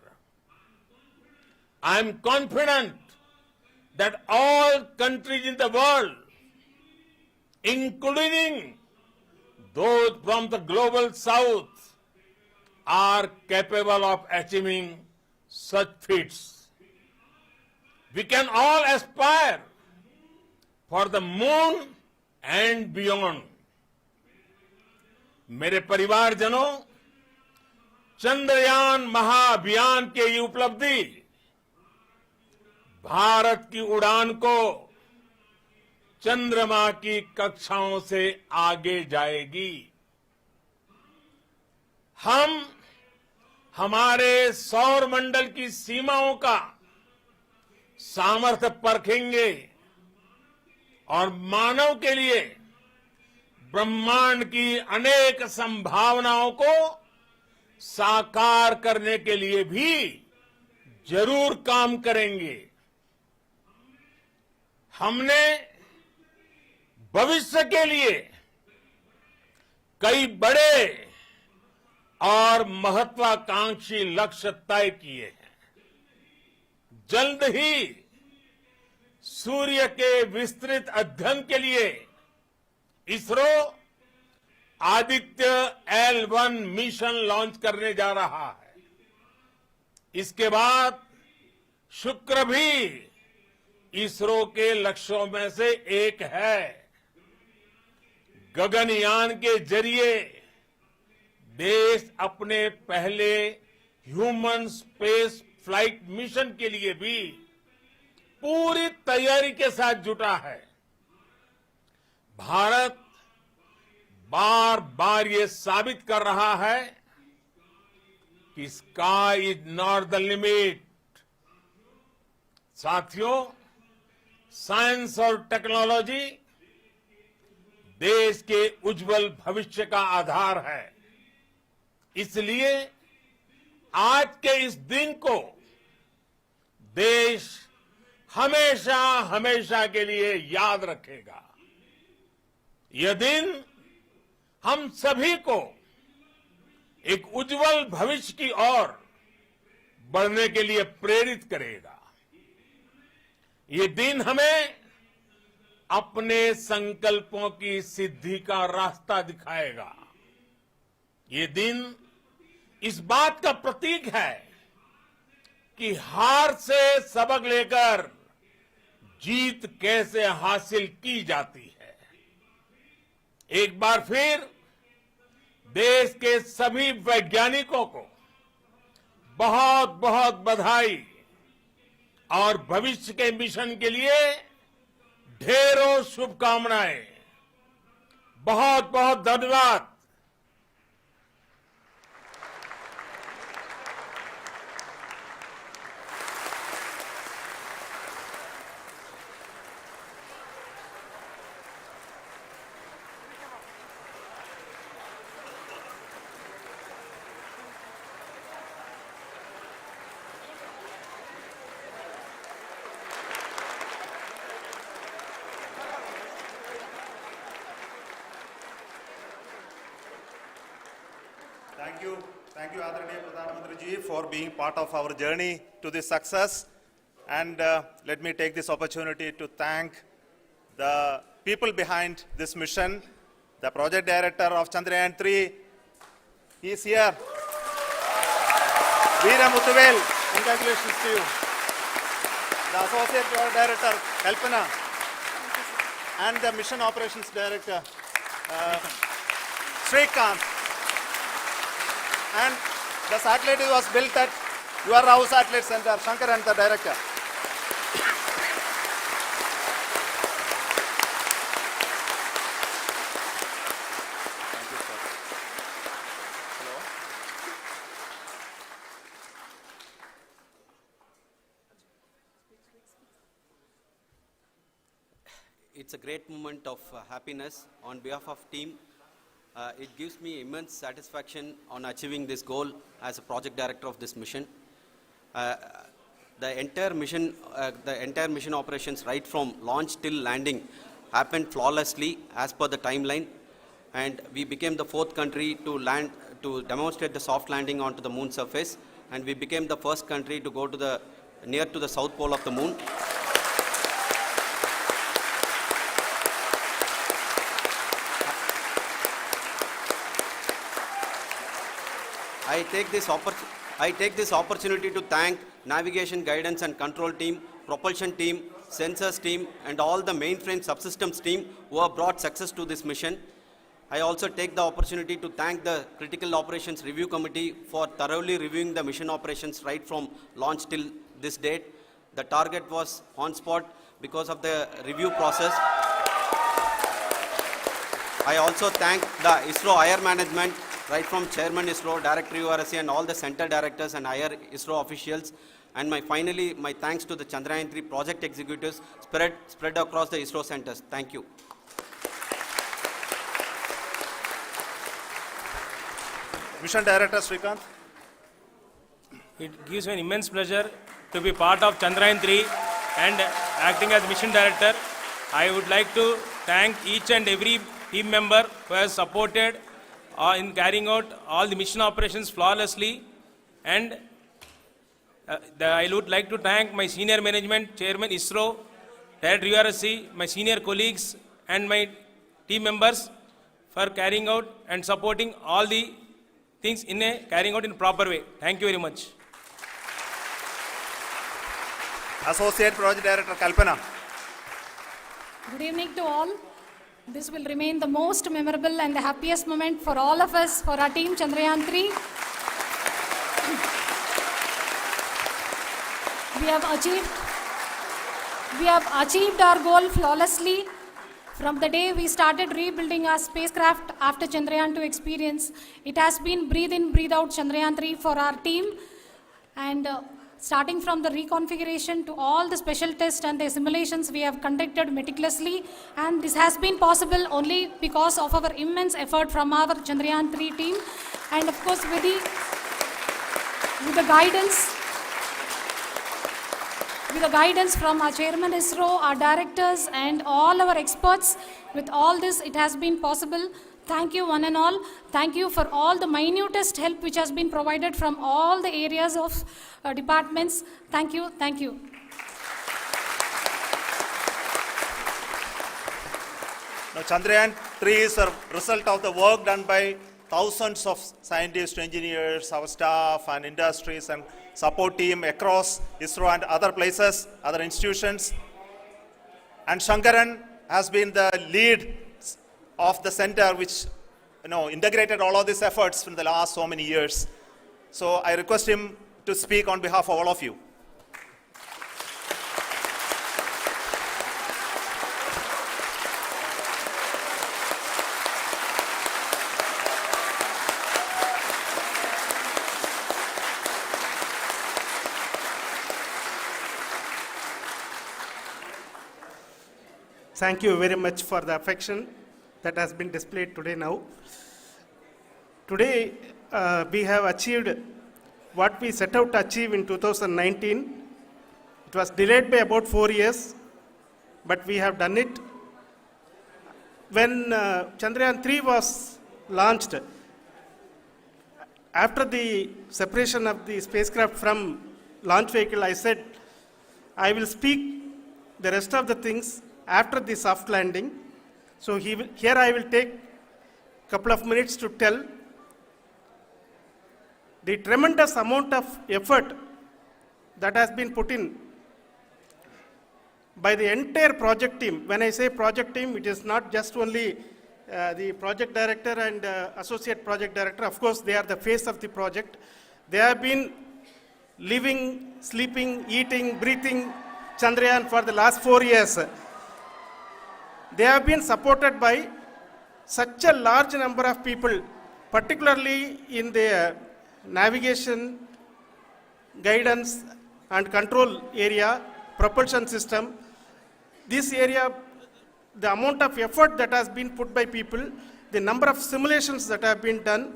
I am confident that all countries in the world, including those from the global south, are capable of achieving such feats. We can all aspire for the moon and beyond. मेरे परिवारजनों, चंद्रयान महाअभियान की ये उपलब्धि भारत की उड़ान को चंद्रमा की कक्षाओं से आगे जाएगी। हम हमारे सौर मंडल की सीमाओं का सामर्थ्य परखेंगे और मानव के लिए ब्रह्मांड की अनेक संभावनाओं को साकार करने के लिए भी जरूर काम करेंगे। हमने भविष्य के लिए कई बड़े और महत्वाकांक्षी लक्ष्य तय किए हैं। जल्द ही सूर्य के विस्तृत अध्ययन के लिए ISRO Aditya L1 mission launch करने जा रहा है। इसके बाद शुक्र भी इसरो के लक्ष्यों में से एक है। गगनयान के जरिए देश अपने पहले ह्यूमन स्पेस फ्लाइट मिशन के लिए भी पूरी तैयारी के साथ जुटा है। भारत बार बार ये साबित कर रहा है कि sky is not the limit. साथियों, साइंस और टेक्नोलॉजी देश के उज्जवल भविष्य का आधार है। इसलिए आज के इस दिन को देश हमेशा हमेशा के लिए याद रखेगा। यह दिन हम सभी को एक उज्जवल भविष्य की ओर बढ़ने के लिए प्रेरित करेगा। ये दिन हमें अपने संकल्पों की सिद्धि का रास्ता दिखाएगा। ये दिन इस बात का प्रतीक है कि हार से सबक लेकर जीत कैसे हासिल की जाती है। एक बार फिर देश के सभी वैज्ञानिकों को बहुत बहुत बधाई और भविष्य के मिशन के लिए ढेरों शुभकामनाएं। बहुत बहुत धन्यवाद। Thank you, Adaraniya Pradhan Mantri ji, for being part of our journey to this success. And let me take this opportunity to thank the people behind this mission, the project director of Chandrayaan 3. He is here. Veera Muthuvel, congratulations to you. The associate project director, Kalpana, and the mission operations director, Srikanth. And the satellite was built at your Rao Satellite Center, Shankar and the director. Thank you, sir. Hello. It's a great moment of happiness on behalf of team. It gives me immense satisfaction on achieving this goal as a project director of this mission. The entire mission operations right from launch till landing happened flawlessly as per the timeline, and we became the 4th country to demonstrate the soft landing onto the moon surface, and we became the first country to go to near to the south pole of the moon. I take this opportunity to thank navigation, guidance and control team, propulsion team, sensors team and all the mainframe subsystems team who have brought success to this mission. I also take the opportunity to thank the Critical Operations Review Committee for thoroughly reviewing the mission operations right from launch till this date. The target was on spot because of the review process. I also thank the ISRO IR management, right from Chairman ISRO, Director URSC and all the center directors and IR ISRO officials. And finally, my thanks to the Chandrayaan 3 project executives spread across the ISRO centers. Thank you. Mission Director Srikanth. It gives me an immense pleasure to be part of Chandrayaan 3 and acting as Mission Director. I would like to thank each and every team member who has supported in carrying out all the mission operations flawlessly, and I would like to thank my senior management, Chairman ISRO, Director URSC, my senior colleagues and my team members for carrying out and supporting all the things carrying out in a proper way. Thank you very much. Associate Project Director Kalpana. Good evening to all. This will remain the most memorable and the happiest moment for all of us, for our team Chandrayaan 3. We have achieved our goal flawlessly. From the day we started rebuilding our spacecraft after Chandrayaan 2 experience, it has been breathe in, breathe out Chandrayaan 3 for our team. And starting from the reconfiguration to all the special tests and the simulations we have conducted meticulously, and this has been possible only because of our immense effort from our Chandrayaan 3 team, and of course with the guidance from our chairman ISRO, our directors and all our experts. With all this, it has been possible. Thank you one and all. Thank you for all the minutest help which has been provided from all the areas of departments. Thank you. Thank you. Now, Chandrayaan 3 is a result of the work done by thousands of scientists, engineers, our staff and industries and support team across ISRO and other places, other institutions. And Shankaran has been the lead of the center which integrated all of these efforts in the last so many years. So I request him to speak on behalf of all of you. Thank you very much for the affection that has been displayed today now. Today, we have achieved what we set out to achieve in 2019. It was delayed by about 4 years, but we have done it. When Chandrayaan 3 was launched, after the separation of the spacecraft from launch vehicle, I said, I will speak the rest of the things after the soft landing. So here I will take a couple of minutes to tell the tremendous amount of effort that has been put in by the entire project team. When I say project team, it is not just only the project director and associate project director. Of course, they are the face of the project. They have been living, sleeping, eating, breathing Chandrayaan for the last 4 years. They have been supported by such a large number of people, particularly in the navigation, guidance and control area, propulsion system. This area, the amount of effort that has been put by people, the number of simulations that have been done,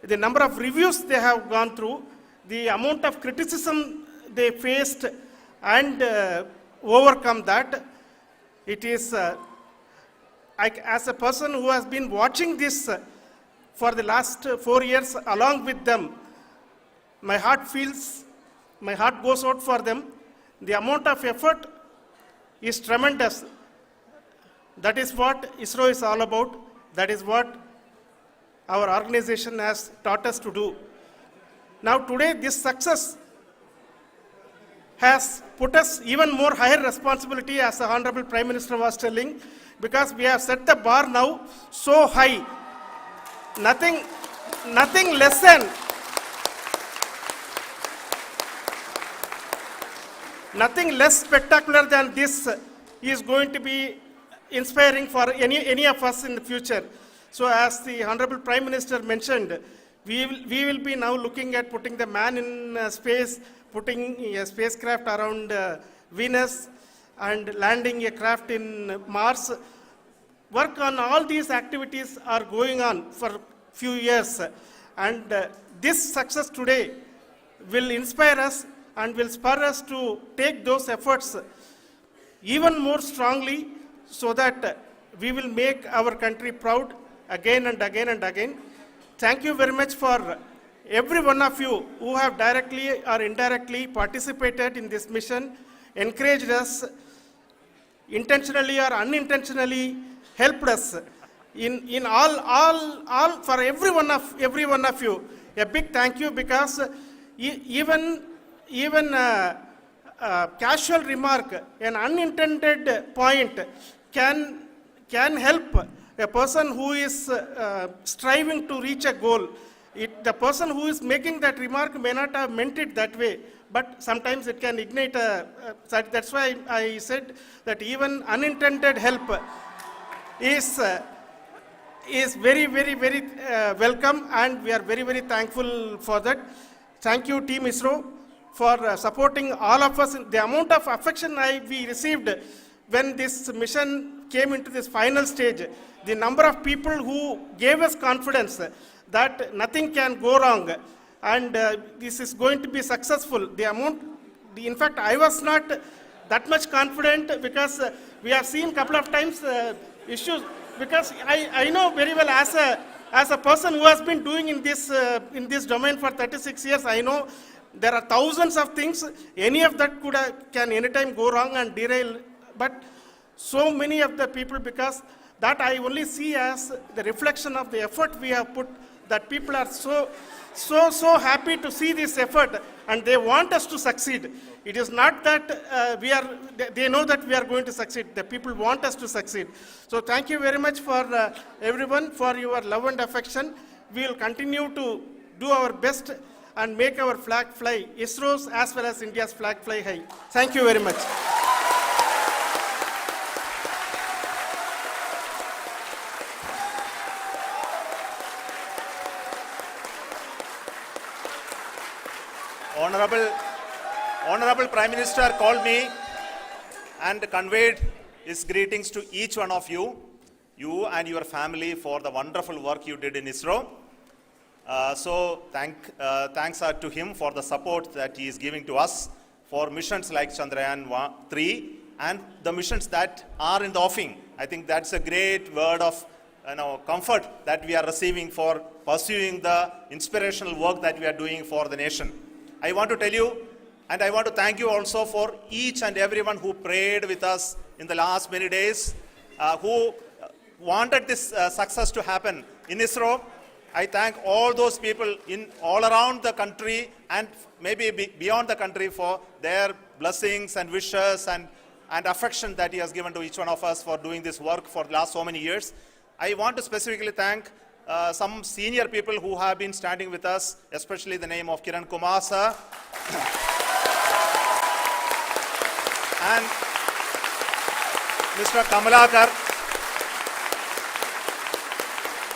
the number of reviews they have gone through, the amount of criticism they faced and overcome that. It is, as a person who has been watching this for the last 4 years along with them, my heart goes out for them. The amount of effort is tremendous. That is what ISRO is all about. That is what our organization has taught us to do. Now today this success has put us even more higher responsibility, as the Honorable Prime Minister was telling, because we have set the bar now so high. Nothing less spectacular than this is going to be inspiring for any of us in the future. So as the Honorable Prime Minister mentioned, we will be now looking at putting the man in space, putting a spacecraft around Venus and landing a craft in Mars. Work on all these activities are going on for a few years, and this success today will inspire us and will spur us to take those efforts even more strongly, so that we will make our country proud again and again and again. Thank you very much for every one of you who have directly or indirectly participated in this mission, encouraged us, intentionally or unintentionally helped us in all for every one of you. A big thank you, because even casual remark, an unintended point can help a person who is striving to reach a goal. The person who is making that remark may not have meant it that way, but sometimes it can ignite that's why I said that even unintended help is very, very, very welcome, and we are very, very thankful for that. Thank you, Team ISRO, for supporting all of us. The amount of affection we received when this mission came into this final stage, the number of people who gave us confidence that nothing can go wrong, and this is going to be successful. In fact, I was not that much confident because we have seen a couple of times issues. Because I know very well as a person who has been doing in this domain for 36 years, I know there are thousands of things. Any of that can anytime go wrong and derail. But so many of the people, because that I only see as the reflection of the effort we have put, that people are so happy to see this effort and they want us to succeed. It is not that they know that we are going to succeed. The people want us to succeed. So thank you very much for everyone for your love and affection. We will continue to do our best and make our flag fly, ISRO's as well as India's flag fly high. Thank you very much. Honorable Prime Minister called me and conveyed his greetings to each one of you and your family for the wonderful work you did in ISRO. So thanks are to him for the support that he is giving to us for missions like Chandrayaan 3 and the missions that are in the offing. I think that's a great word of comfort that we are receiving for pursuing the inspirational work that we are doing for the nation. I want to tell you, and I want to thank you also for each and everyone who prayed with us in the last many days, who wanted this success to happen in ISRO. I thank all those people all around the country and maybe beyond the country for their blessings and wishes and affection that he has given to each one of us for doing this work for the last so many years. I want to specifically thank some senior people who have been standing with us, especially the name of Kiran Kumar sir and Mr. Kamalakar,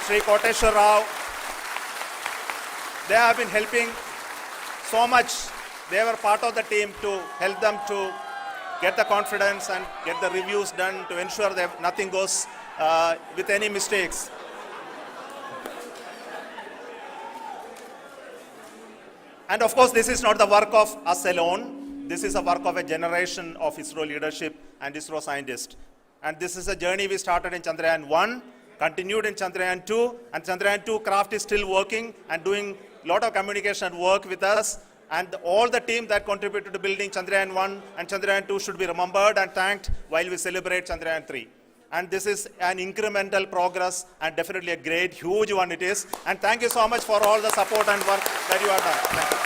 Sri Koteshwar Rao. They have been helping so much. They were part of the team to help them to get the confidence and get the reviews done to ensure that nothing goes with any mistakes. And of course, this is not the work of us alone. This is a work of a generation of ISRO leadership and ISRO scientists. And this is a journey we started in Chandrayaan 1, continued in Chandrayaan 2, and Chandrayaan 2 craft is still working and doing a lot of communication work with us. And all the team that contributed to building Chandrayaan 1 and Chandrayaan 2 should be remembered and thanked while we celebrate Chandrayaan 3. And this is an incremental progress and definitely a great, huge one it is. And thank you so much for all the support and work that you have done. Thank you.